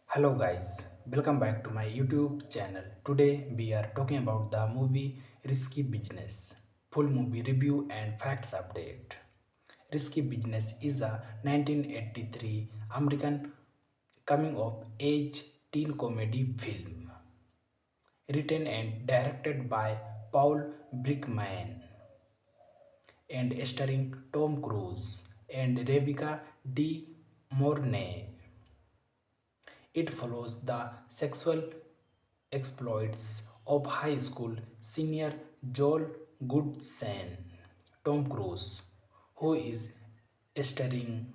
Hello guys, welcome back to my YouTube channel. Today we are talking about the movie Risky Business. Full movie review and facts update. Risky Business is a 1983 American coming of age teen comedy film written and directed by Paul Brickman and starring Tom Cruise and Rebecca De Mornay. It follows the sexual exploits of high school senior Joel Goodson, Tom Cruise, who is staying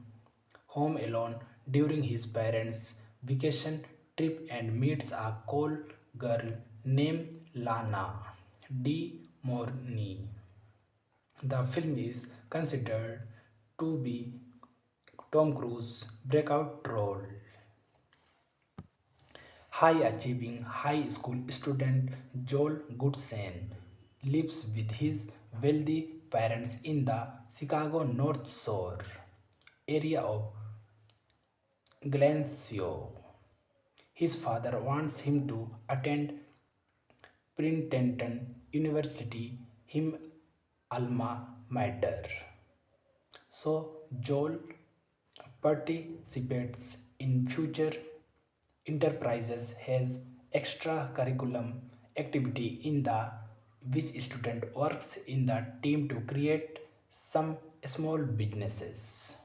home alone during his parents' vacation trip and meets a cool girl named Lana De Mornay. The film is considered to be Tom Cruise's breakout role. High achieving high school student Joel Goodson lives with his wealthy parents in the Chicago North Shore area of Glencoe. His father wants him to attend Princeton University, him alma mater. So Joel participates in future enterprises, has extracurriculum activity in the which student works in the team to create some small businesses.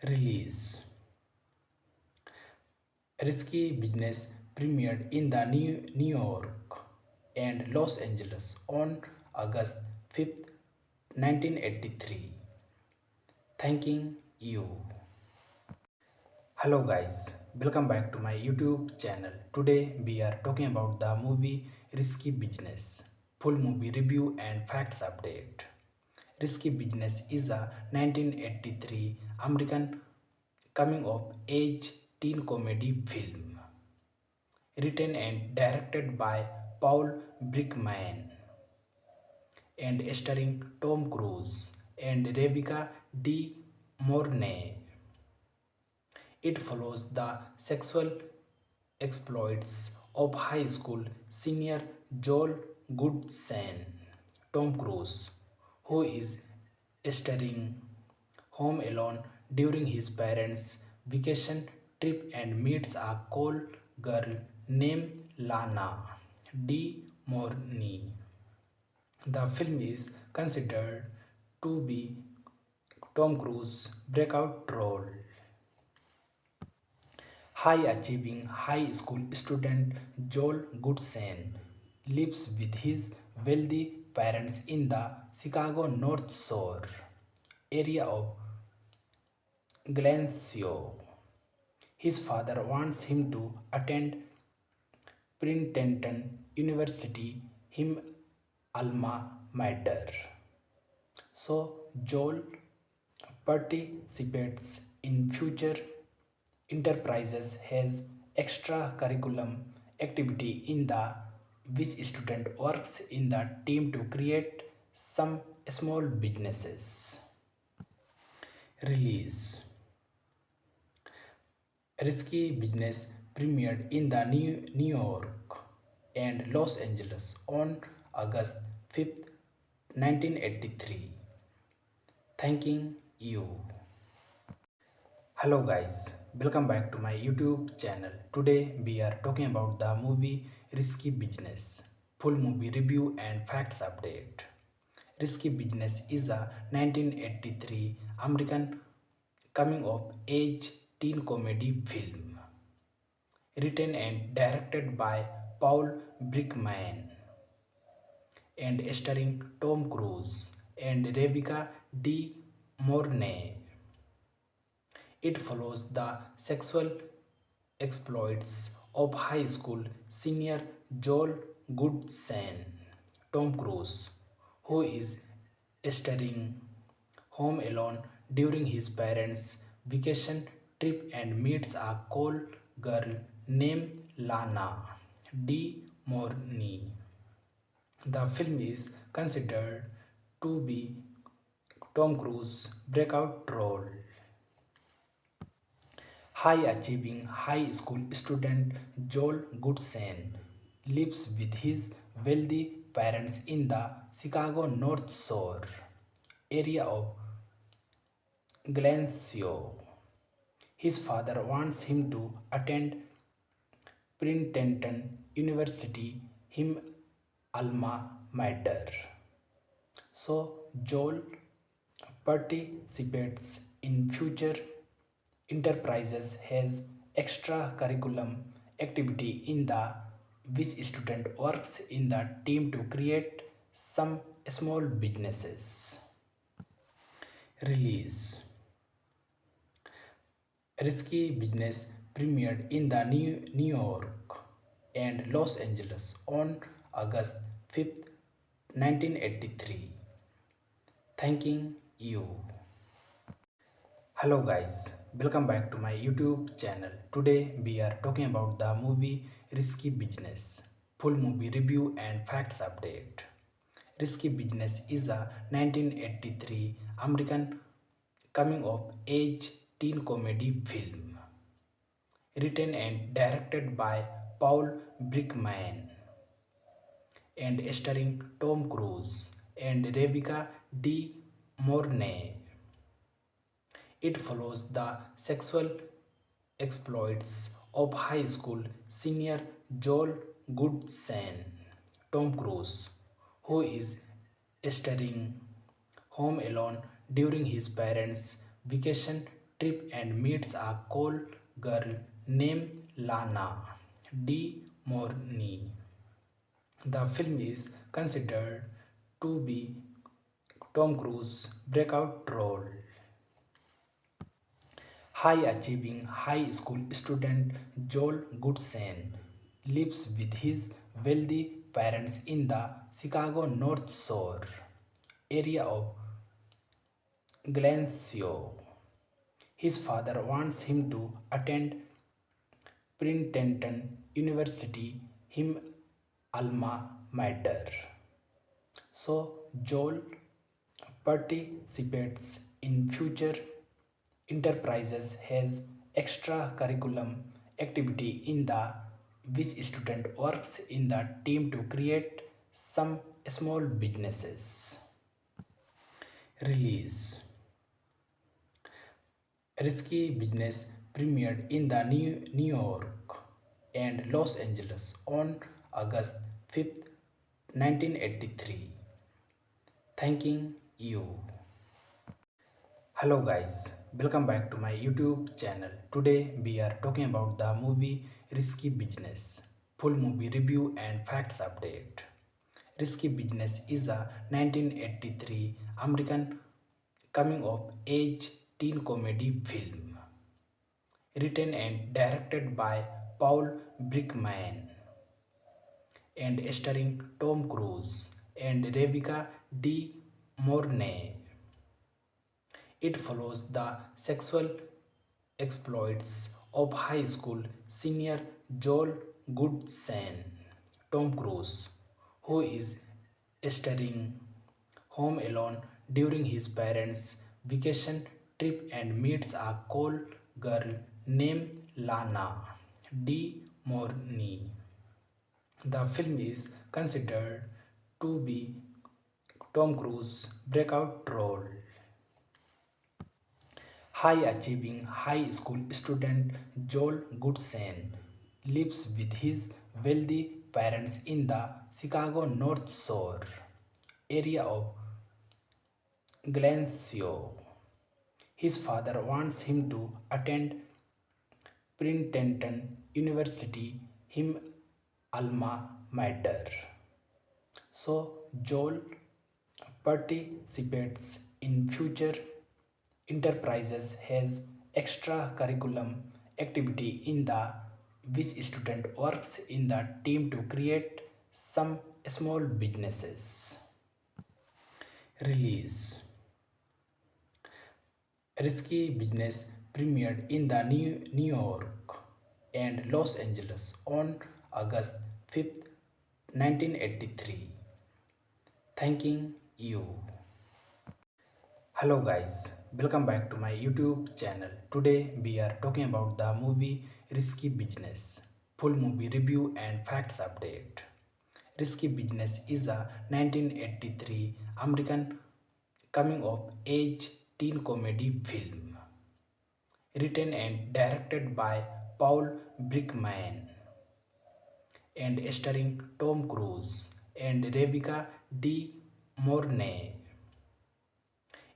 Release Risky Business premiered in the New York and Los Angeles on August 5th, 1983. Thanking you. Hello guys, welcome back to my YouTube channel. Today we are talking about the movie Risky Business. Full movie review and facts update. Risky Business is a 1983 American coming of age teen comedy film written and directed by Paul Brickman and starring Tom Cruise and Rebecca De Mornay. It follows the sexual exploits of high school senior Joel Goodson, Tom Cruise, who is staying home alone during his parents' vacation trip and meets a cool girl named Lana De Mornay. The film is considered to be Tom Cruise's breakout role. High achieving high school student Joel Goodson lives with his wealthy parents in the Chicago North Shore area of Glencoe. His father wants him to attend Princeton University, him alma mater. So Joel participates in future enterprises, has extracurriculum activity in the which student works in the team to create some small businesses. Release Risky Business premiered in the New York and Los Angeles on August 5th, 1983. Thanking you. Hello guys, welcome back to my YouTube channel. Today we are talking about the movie Risky Business. Full movie review and facts update. Risky Business is a 1983 American coming of age teen comedy film written and directed by Paul Brickman and starring Tom Cruise and Rebecca De Mornay. It follows the sexual exploits of high school senior Joel Goodson, Tom Cruise, who is starring home alone during his parents' vacation trip and meets a call girl named Lana De Mornay. The film is considered to be Tom Cruise's breakout role. High-achieving high school student Joel Goodson lives with his wealthy parents in the Chicago North Shore area of Glencoe. His father wants him to attend Princeton University, him alma mater. So Joel participates in future enterprises, has extracurriculum activity in the which student works in the team to create some small businesses. Release. Risky Business premiered in the New York and Los Angeles on August 5th, 1983. Thanking you. Hello guys, welcome back to my YouTube channel. Today we are talking about the movie Risky Business. Full movie review and facts update. Risky Business is a 1983 American coming of age teen comedy film written and directed by Paul Brickman and starring Tom Cruise and Rebecca De Mornay. It follows the sexual exploits of high school senior Joel Goodson, Tom Cruise, who is starring home alone during his parents' vacation trip and meets a call girl named Lana De Mornay. The film is considered to be Tom Cruise's breakout role. High-achieving high school student Joel Goodson lives with his wealthy parents in the Chicago North Shore area of Glencoe. His father wants him to attend Princeton University, him alma mater. So Joel participates in future enterprises, has extracurriculum activity in the which student works in the team to create some small businesses. Release. Risky Business premiered in the New York and Los Angeles on August 5th, 1983. Thanking you. Hello guys, welcome back to my YouTube channel. Today we are talking about the movie Risky Business. Full movie review and facts update. Risky Business is a 1983 American coming of age teen comedy film written and directed by Paul Brickman and starring Tom Cruise and Rebecca De Mornay. It follows the sexual exploits of high school senior Joel Goodson, Tom Cruise, who is starring home alone during his parents' vacation trip and meets a call girl named Lana De Mornay. The film is considered to be Tom Cruise's breakout role. High achieving high school student Joel Goodson lives with his wealthy parents in the Chicago North Shore area of Glencoe. His father wants him to attend Princeton University, him alma mater. So Joel participates in future enterprises, has extracurriculum activity in the which student works in the team to create some small businesses. Release Risky Business premiered in the New York and Los Angeles on August 5th, 1983. Thanking you. Hello guys, welcome back to my YouTube channel. Today we are talking about the movie Risky Business. Full movie review and facts update. Risky Business is a 1983 American coming of age teen comedy film written and directed by Paul Brickman and starring Tom Cruise and Rebecca De Mornay.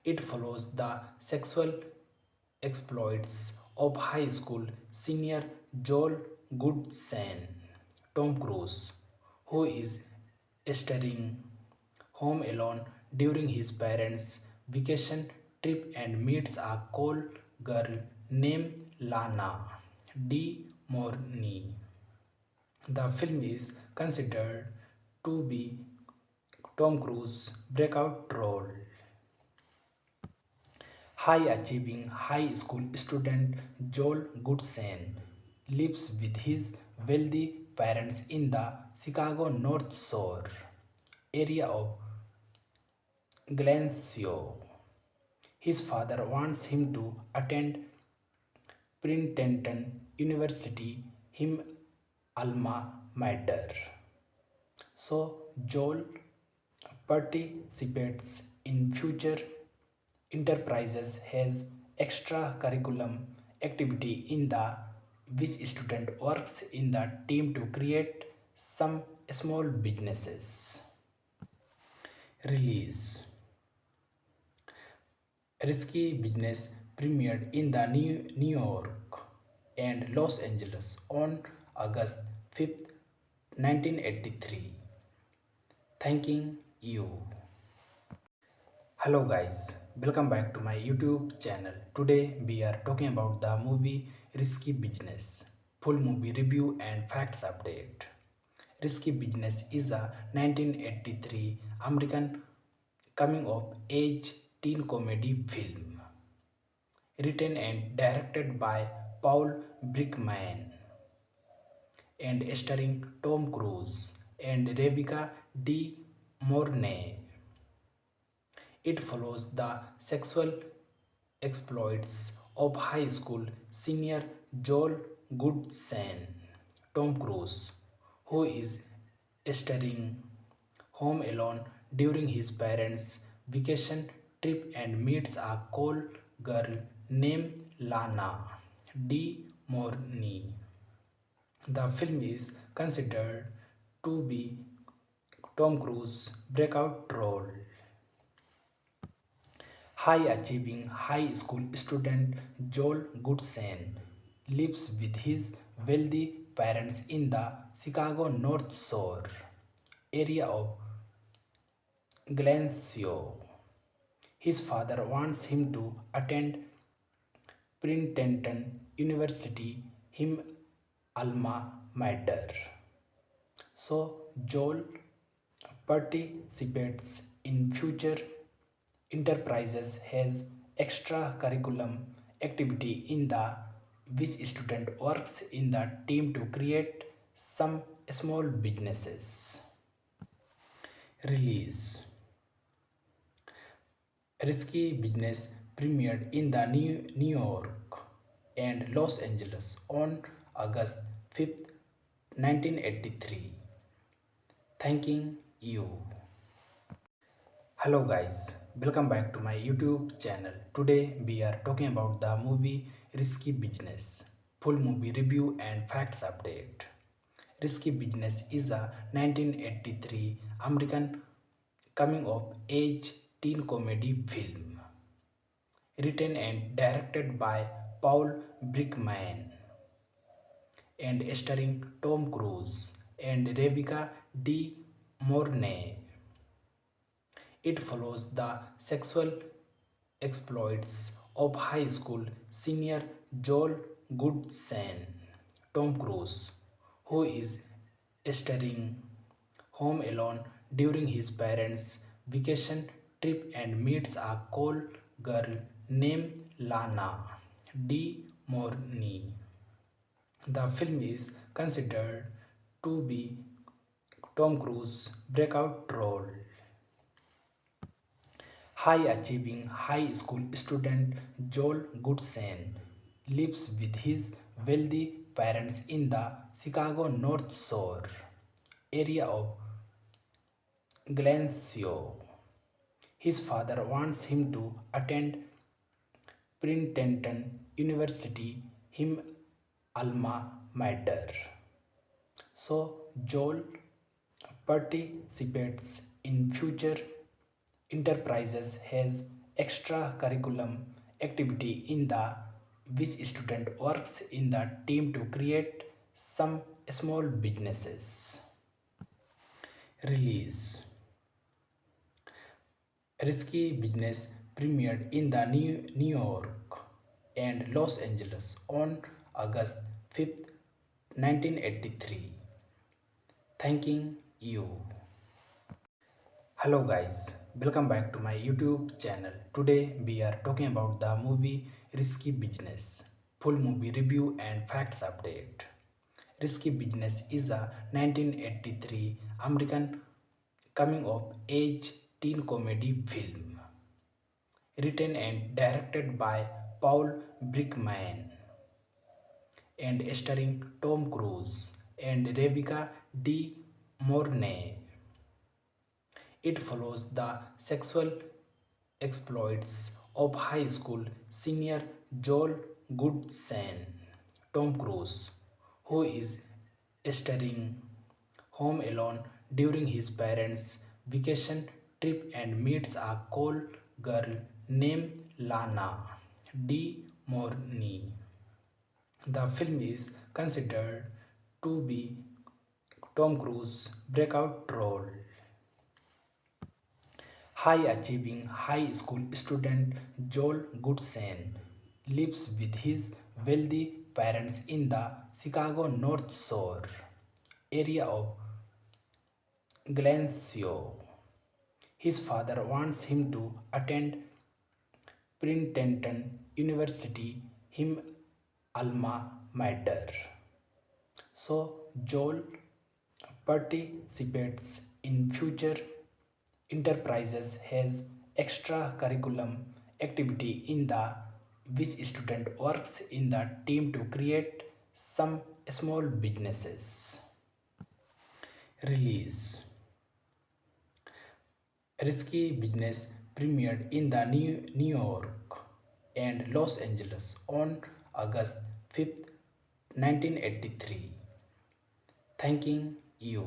It follows the sexual exploits of high school senior Joel Goodson, Tom Cruise, who is staying home alone during his parents' vacation trip and meets a cool girl named Lana De Mornay. The film is considered to be Tom Cruise's breakout role. High achieving high school student Joel Goodson lives with his wealthy parents in the Chicago North Shore area of Glencoe. His father wants him to attend Princeton University, him alma mater. So Joel participates in future enterprises, has extracurriculum activity in the which student works in the team to create some small businesses. Release Risky Business premiered in the New York and Los Angeles on August 5th, 1983. Thanking you. Hello guys, welcome back to my YouTube channel. Today we are talking about the movie Risky Business. Full movie review and facts update. Risky Business is a 1983 American coming of age teen comedy film written and directed by Paul Brickman and starring Tom Cruise and Rebecca De Mornay. It follows the sexual exploits of high school senior Joel Goodson, Tom Cruise, who is staying home alone during his parents' vacation trip and meets a cool girl named Lana De Mornay. The film is considered to be Tom Cruise's breakout role. High achieving high school student Joel Goodson lives with his wealthy parents in the Chicago North Shore area of Glencoe. His father wants him to attend Princeton University, him alma mater. So Joel participates in future enterprises, has extracurriculum activity in the which student works in the team to create some small businesses. Release Risky Business premiered in the New York and Los Angeles on August 5th, 1983. Thanking you. Hello guys, Welcome back to my YouTube channel. Today we are talking about the movie Risky Business. Full movie review and facts update. Risky Business is a 1983 American coming of age teen comedy film written and directed by Paul Brickman and starring Tom Cruise and Rebecca De Mornay. It follows the sexual exploits of high school senior Joel Goodson, Tom Cruise, who is staying home alone during his parents' vacation trip and meets a cool girl named Lana De Mornay. The film is considered to be Tom Cruise's breakout role. High-achieving high school student Joel Goodson lives with his wealthy parents in the Chicago North Shore area of Glencoe. His father wants him to attend Princeton University, him alma mater. So Joel participates in future enterprises, has extracurriculum activity in the which student works in the team to create some small businesses. Release. Risky Business premiered in the New York and Los Angeles on August 5th, 1983. Thanking you. Hello guys, welcome back to my YouTube channel. Today we are talking about the movie Risky Business. Full movie review and facts update. Risky Business is a 1983 American coming of age teen comedy film written and directed by Paul Brickman and starring Tom Cruise and Rebecca De Mornay. It follows the sexual exploits of high school senior Joel Goodson, Tom Cruise, who is staying home alone during his parents' vacation trip and meets a cool girl named Lana De Mornay. The film is considered to be Tom Cruise's breakout role. High-achieving high school student Joel Goodson lives with his wealthy parents in the Chicago North Shore area of Glencoe. His father wants him to attend Princeton University, him alma mater. So Joel participates in future enterprises, has extracurriculum activity in the which student works in the team to create some small businesses. Release. Risky Business premiered in the New York and Los Angeles on August 5th, 1983. Thanking you.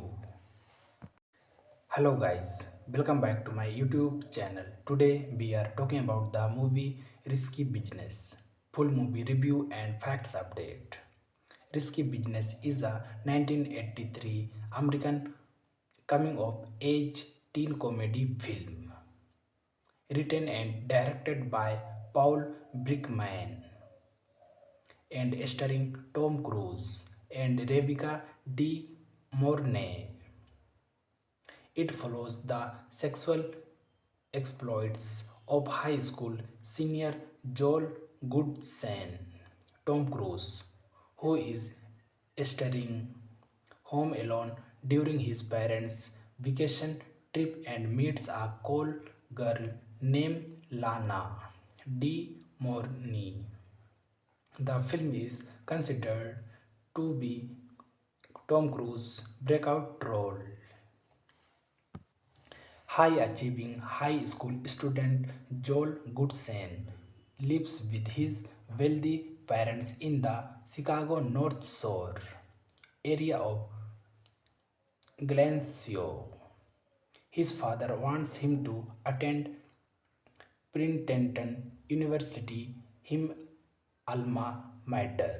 Hello guys, welcome back to my YouTube channel. Today we are talking about the movie Risky Business. Full movie review and facts update. Risky Business is a 1983 American coming of age teen comedy film written and directed by Paul Brickman and starring Tom Cruise and Rebecca De Mornay. It follows the sexual exploits of high school senior Joel Goodson, Tom Cruise, who is staying home alone during his parents' vacation trip and meets a cool girl named Lana De Mornay. The film is considered to be Tom Cruise's breakout role. High achieving high school student Joel Goodson lives with his wealthy parents in the Chicago North Shore area of Glencoe. His father wants him to attend Princeton University, him alma mater.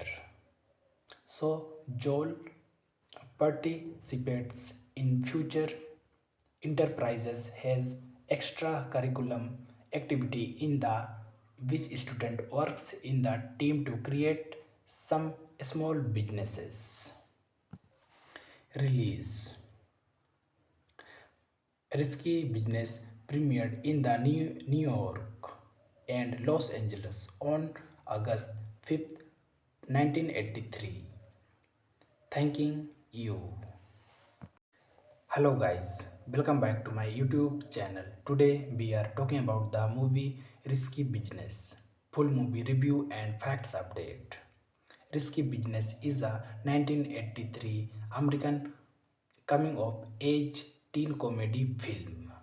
So Joel participates in future enterprises, has extracurriculum activity in the which student works in the team to create some small businesses. Release Risky Business premiered in the New York and Los Angeles on August 5th, 1983. Thanking you. Hello guys, welcome back to my YouTube channel. Today we are talking about the movie Risky Business. Full movie review and facts update. Risky Business is a 1983 American coming of age teen comedy film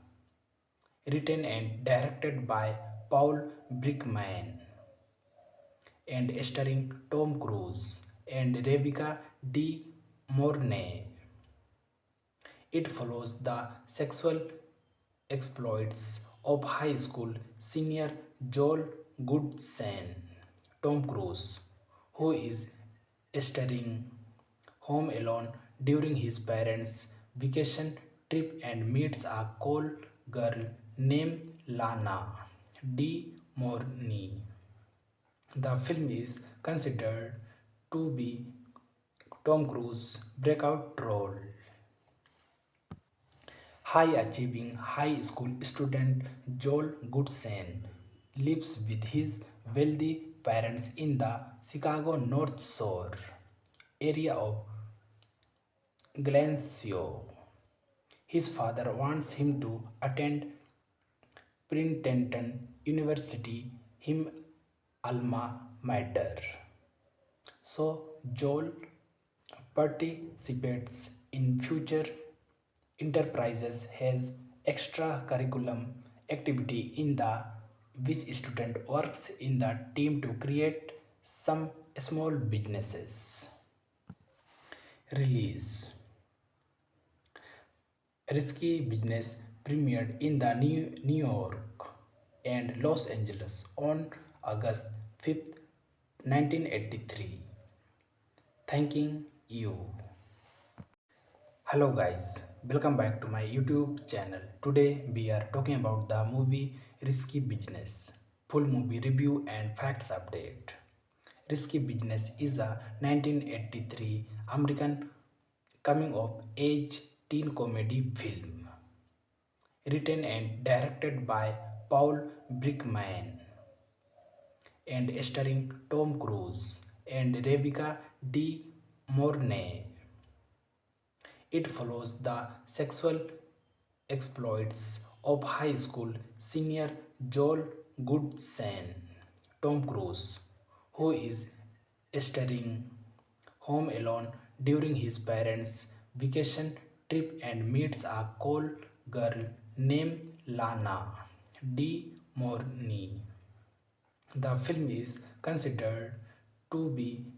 written and directed by Paul Brickman and starring Tom Cruise and Rebecca De Mornay. It follows the sexual exploits of high school senior Joel Goodson, Tom Cruise, who is staying home alone during his parents' vacation trip and meets a cool girl named Lana De Mornay. The film is considered to be Tom Cruise's breakout role. High achieving high school student Joel Goodson lives with his wealthy parents in the Chicago North Shore area of Glencoe. His father wants him to attend Princeton University, him alma mater. So Joel participates in future enterprises, has extracurriculum activity in the which student works in the team to create some small businesses. Release Risky Business premiered in the New York and Los Angeles on August 5th, 1983. Thanking you. Hello guys, welcome back to my YouTube channel. Today we are talking about the movie Risky Business. Full movie review and facts update. Risky Business is a 1983 American coming of age teen comedy film written and directed by Paul Brickman and starring Tom Cruise and Rebecca De Mornay. It follows the sexual exploits of high school senior Joel Goodson, Tom Cruise, who is staying home alone during his parents' vacation trip and meets a cool girl named Lana De Mornay. The film is considered to be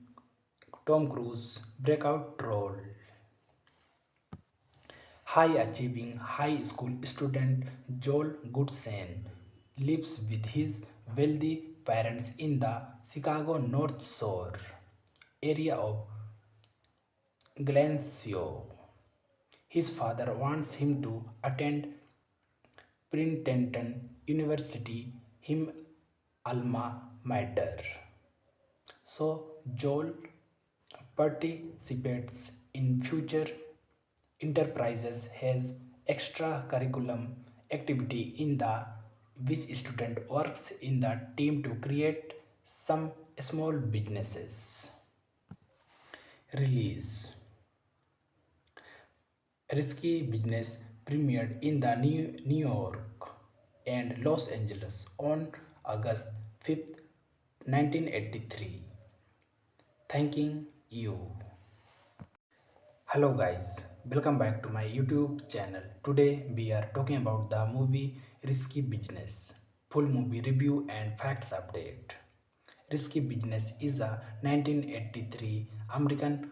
Tom Cruise's breakout role. High achieving high school student Joel Goodson lives with his wealthy parents in the Chicago North Shore area of Glencoe. His father wants him to attend Princeton University, him alma mater. So Joel participates in future enterprises, has extracurriculum activity in the which student works in the team to create some small businesses. Release Risky Business premiered in the New York and Los Angeles on August 5th, 1983. Thanking you. Hello guys, welcome back to my YouTube channel. Today we are talking about the movie Risky Business. Full movie review and facts update. Risky Business is a 1983 American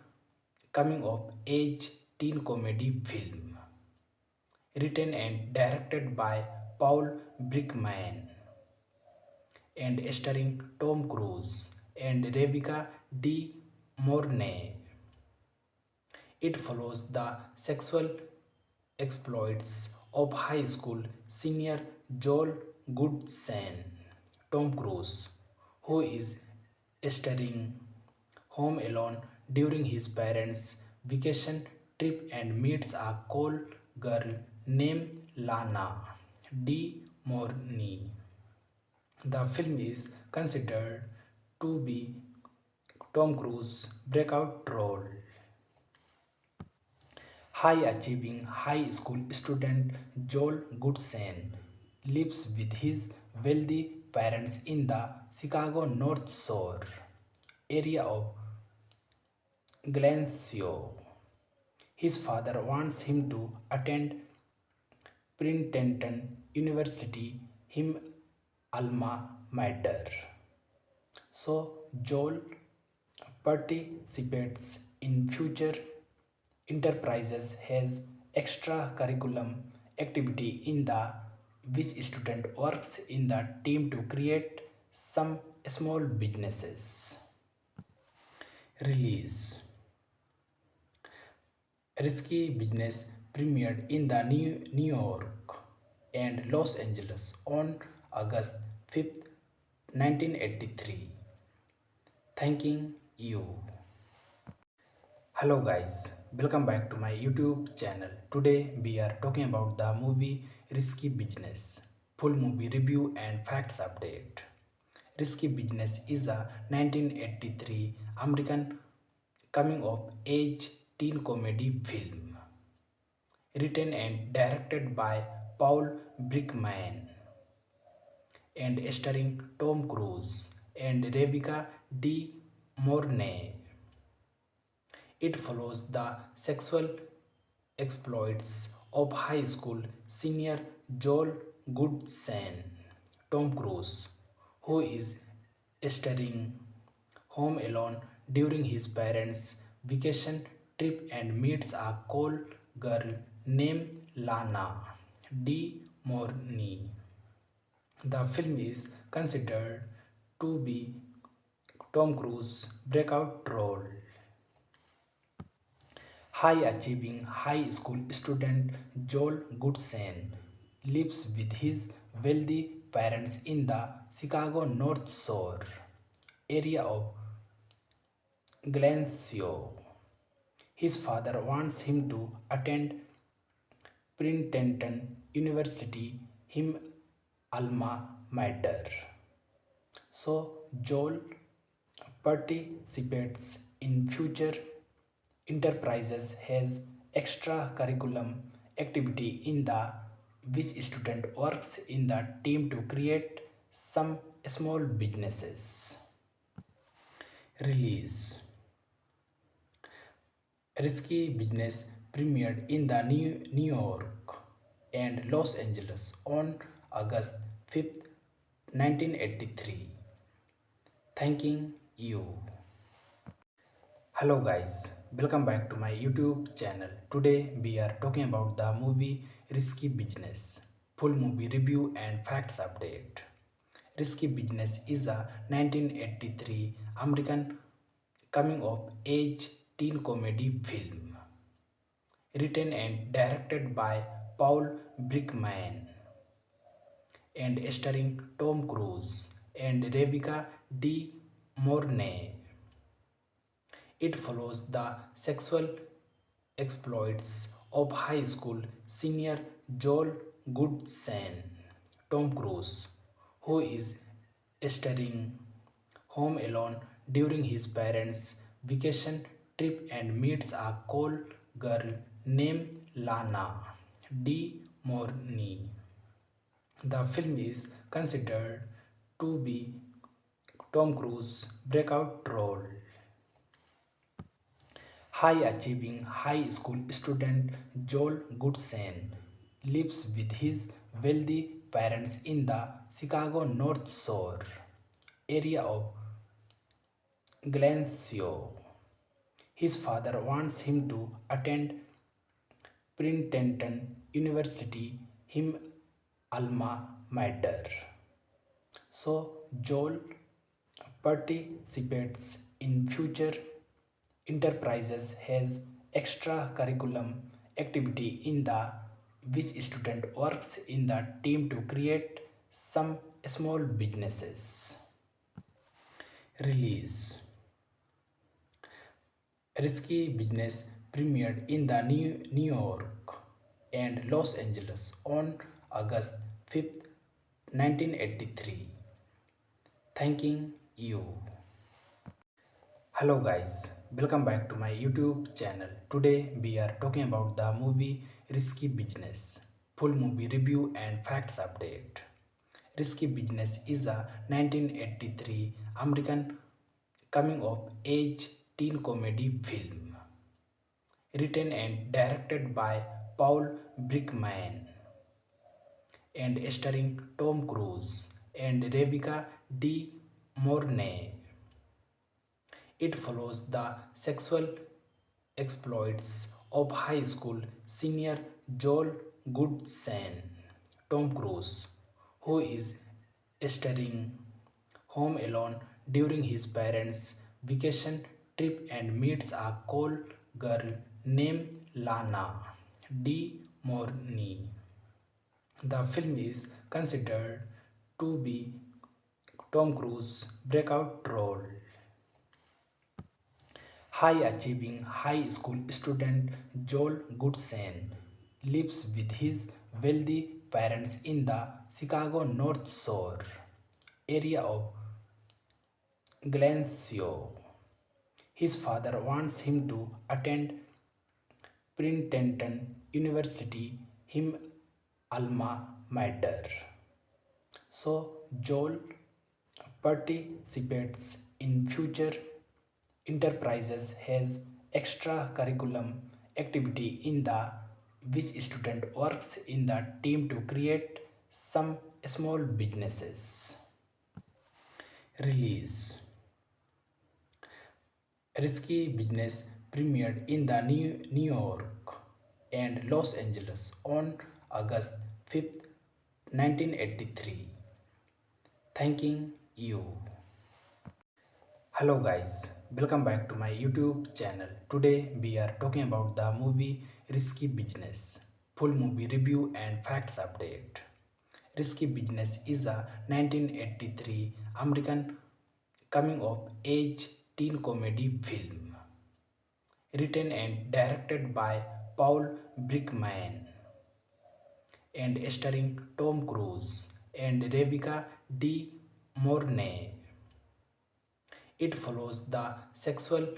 coming of age teen comedy film written and directed by Paul Brickman and starring Tom Cruise and Rebecca De Mornay. It follows the sexual exploits of high school senior Joel Goodson, Tom Cruise, who is starring home alone during his parents' vacation trip and meets a cool girl named Lana De Mornay. The film is considered to be Tom Cruise's breakout role. High-achieving high school student Joel Goodson lives with his wealthy parents in the Chicago North Shore area of Glencoe. His father wants him to attend Princeton University, him alma mater. So Joel participates in future enterprises has extracurriculum activity in the which student works in the team to create some small businesses. Release. Risky Business premiered in the New York and Los Angeles on August 5th, 1983. Thanking you. Hello guys, welcome back to my YouTube channel. Today we are talking about the movie Risky Business. Full movie review and facts update. Risky Business is a 1983 American coming of age teen comedy film written and directed by Paul Brickman and starring Tom Cruise and Rebecca De Mornay. It follows the sexual exploits of high school senior Joel Goodson, Tom Cruise, who is starring home alone during his parents' vacation trip and meets a cool girl named Lana De Mornay. The film is considered to be Tom Cruise's breakout role. High-achieving high school student Joel Goodson lives with his wealthy parents in the Chicago North Shore area of Glencoe. His father wants him to attend Princeton University, him alma mater. So Joel participates in future enterprises has extracurriculum activity in the which student works in the team to create some small businesses. Release. Risky Business premiered in the New York and Los Angeles on August 5th, 1983. Thanking you. Hello guys, welcome back to my YouTube channel. Today we are talking about the movie Risky Business. Full movie review and facts update. Risky Business is a 1983 American coming of age teen comedy film written and directed by Paul Brickman and starring Tom Cruise and Rebecca De Mornay. It follows the sexual exploits of high school senior Joel Goodson, Tom Cruise, who is starring home alone during his parents' vacation trip and meets a cool girl named Lana De Mornay. The film is considered to be Tom Cruise's breakout role. High achieving high school student Joel Goodson lives with his wealthy parents in the Chicago North Shore area of Glencoe. His father wants him to attend Princeton University, him alma mater. So Joel participates in future enterprises, has extracurriculum activity in the which student works in the team to create some small businesses. Release Risky Business premiered in the New York and Los Angeles on August 5th, 1983. Thanking you. Hello guys, welcome back to my YouTube channel. Today we are talking about the movie Risky Business. Full movie review and facts update. Risky Business is a 1983 American coming of age teen comedy film written and directed by Paul Brickman and starring Tom Cruise and Rebecca De Mornay. It follows the sexual exploits of high school senior Joel Goodson, Tom Cruise, who is starring home alone during his parents' vacation trip and meets a cool girl named Lana De Mornay. The film is considered to be Tom Cruise's breakout role. High achieving high school student Joel Goodson lives with his wealthy parents in the Chicago North Shore area of Glencoe. His father wants him to attend Princeton University, him alma mater. So Joel participates in future enterprises, has extracurriculum activity in the which student works in the team to create some small businesses. Release Risky Business premiered in the New York and Los Angeles on August 5th, 1983. Thanking you. Hello guys, welcome back to my YouTube channel. Today we are talking about the movie Risky Business. Full movie review and facts update. Risky Business is a 1983 American coming of age teen comedy film written and directed by Paul Brickman and starring Tom Cruise and Rebecca De Mornay. It follows the sexual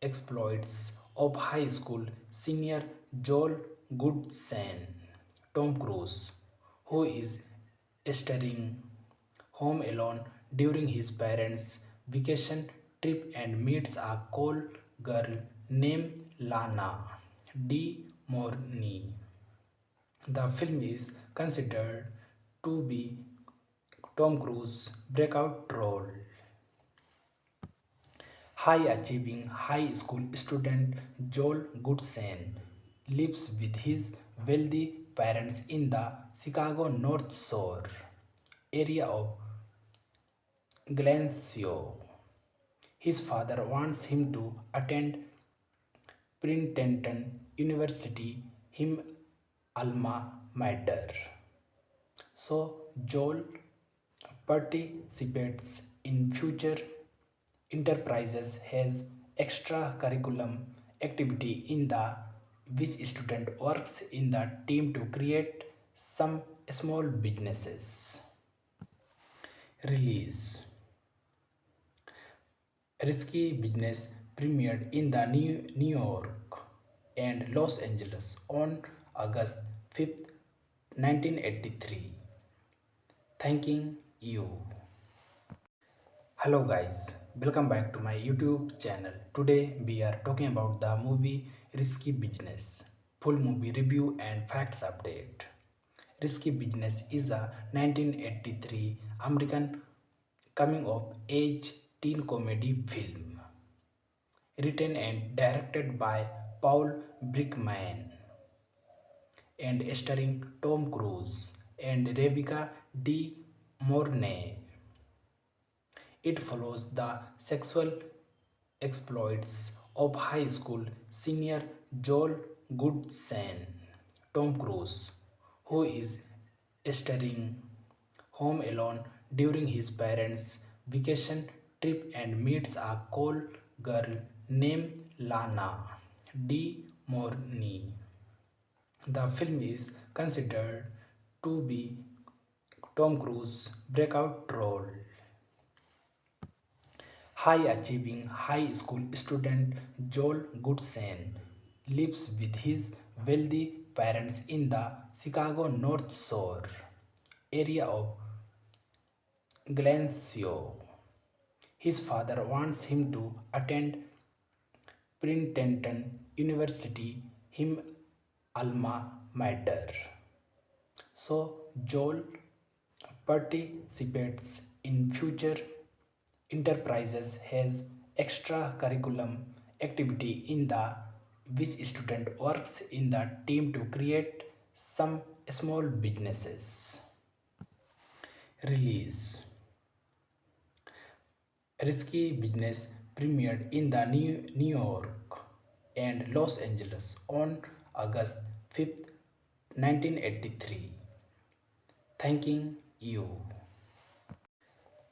exploits of high school senior Joel Goodson, Tom Cruise, who is starring home alone during his parents' vacation trip and meets a cool girl named Lana De Mornay. The film is considered to be Tom Cruise's breakout role. High achieving high school student Joel Goodson lives with his wealthy parents in the Chicago North Shore area of Glencoe. His father wants him to attend Princeton University, him alma mater. So Joel participates in future enterprises, has extracurriculum activity in the which student works in the team to create some small businesses. Release Risky Business premiered in the New York and Los Angeles on August 5th, 1983. Thanking you. Hello guys, welcome back to my YouTube channel. Today we are talking about the movie Risky Business. Full movie review and facts update. Risky Business is a 1983 American coming of age teen comedy film written and directed by Paul Brickman and starring Tom Cruise and Rebecca De Mornay. It follows the sexual exploits of high school senior Joel Goodson, Tom Cruise, who is starring home alone during his parents' vacation trip and meets a call girl named Lana De Mornay. The film is considered to be Tom Cruise's breakout role. High achieving high school student Joel Goodson lives with his wealthy parents in the Chicago North Shore area of Glencoe. His father wants him to attend Princeton University, him alma mater. So Joel participates in future enterprises, has extracurriculum activity in the which student works in the team to create some small businesses. Release. Risky Business premiered in the New York and Los Angeles on August 5th, 1983. Thanking you.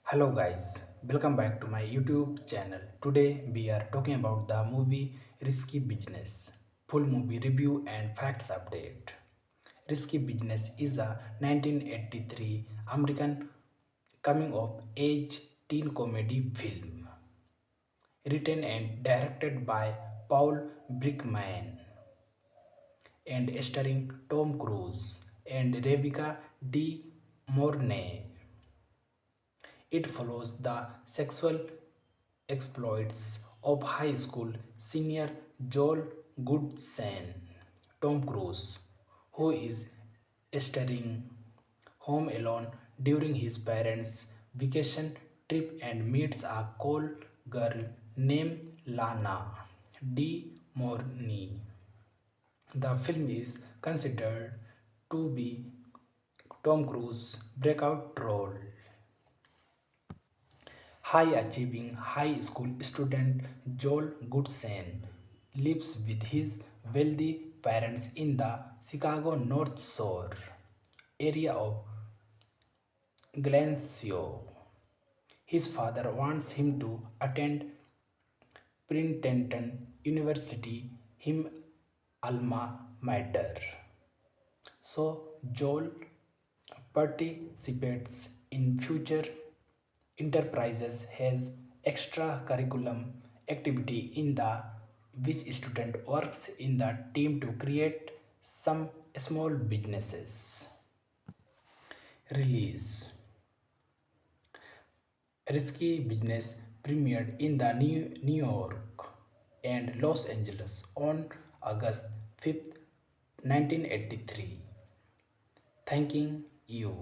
Hello guys, welcome back to my YouTube channel. Today we are talking about the movie Risky Business. Full movie review and facts update. Risky Business is a 1983 American coming of age teen comedy film written and directed by Paul Brickman and starring Tom Cruise and Rebecca De Mornay. It follows the sexual exploits of high school senior Joel Goodson, Tom Cruise, who is starring home alone during his parents' vacation trip and meets a call girl named Lana De Mornay. The film is considered to be Tom Cruise's breakout role. High achieving high school student Joel Goodson lives with his wealthy parents in the Chicago North Shore area of Glencoe. His father wants him to attend Princeton University, him alma mater. So Joel participates in future enterprises, has extracurriculum activity in the which student works in the team to create some small businesses. Release. Risky Business premiered in the New York and Los Angeles on August 5th, 1983. Thanking you.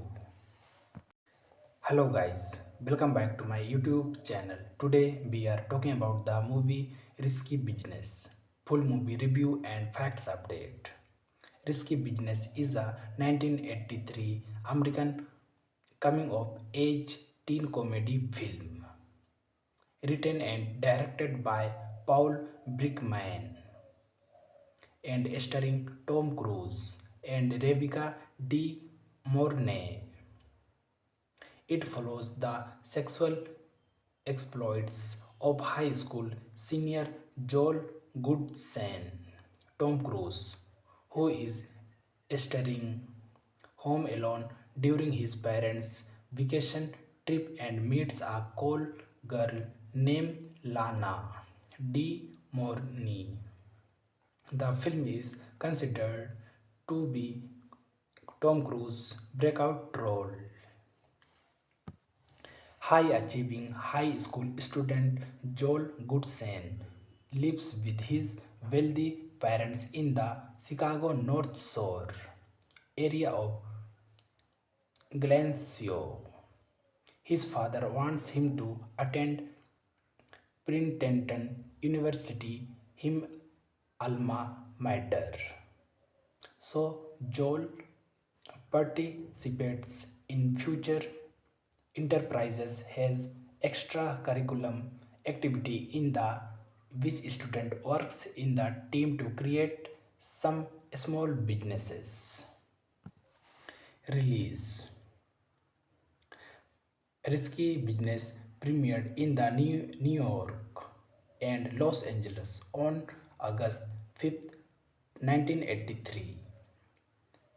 Hello guys, welcome back to my YouTube channel. Today we are talking about the movie Risky Business. Full movie review and facts update. Risky Business is a 1983 American coming of age teen comedy film written and directed by Paul Brickman and starring Tom Cruise and Rebecca De Mornay. It follows the sexual exploits of high school senior Joel Goodson, Tom Cruise, who is starring home alone during his parents' vacation trip and meets a call girl named Lana De Mornay. The film is considered to be Tom Cruise's breakout role. High achieving high school student Joel Goodson lives with his wealthy parents in the Chicago North Shore area of Glencoe. His father wants him to attend Princeton University, him alma mater. So Joel participates in future enterprises, has extracurriculum activity in the which student works in the team to create some small businesses. Release Risky Business premiered in the New York and Los Angeles on August 5th, 1983.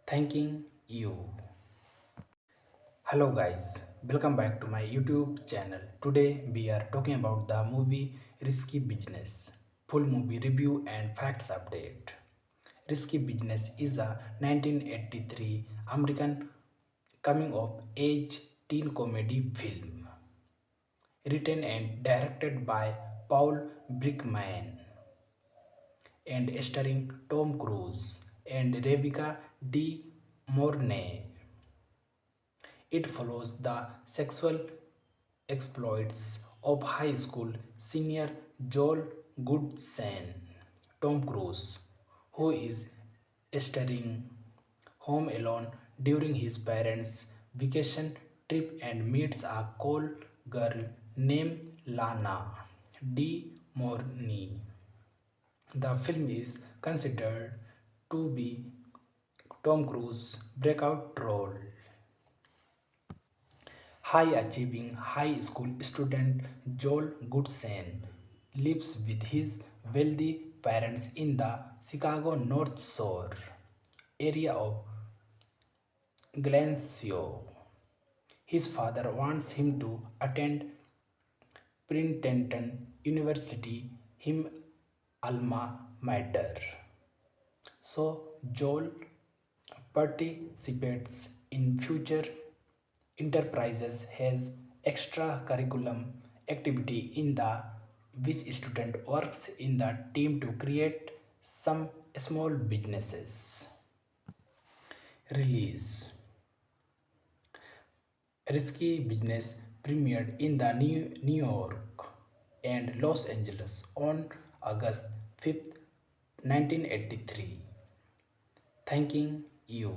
Thanking you. Hello guys, welcome back to my YouTube channel. Today we are talking about the movie Risky Business. Full movie review and facts update. Risky Business is a 1983 American coming of age teen comedy film written and directed by Paul Brickman and starring Tom Cruise and Rebecca De Mornay. It follows the sexual exploits of high school senior Joel Goodson, Tom Cruise, who is staying home alone during his parents' vacation trip and meets a cool girl named Lana De Mornay. The film is considered to be Tom Cruise's breakout role. High achieving high school student Joel Goodson lives with his wealthy parents in the Chicago North Shore area of Glencoe. His father wants him to attend Princeton University, him alma mater. So Joel participates in future enterprises, has extracurriculum activity in the which student works in the team to create some small businesses. Release Risky Business premiered in the New York and Los Angeles on August 5th, 1983. Thanking you.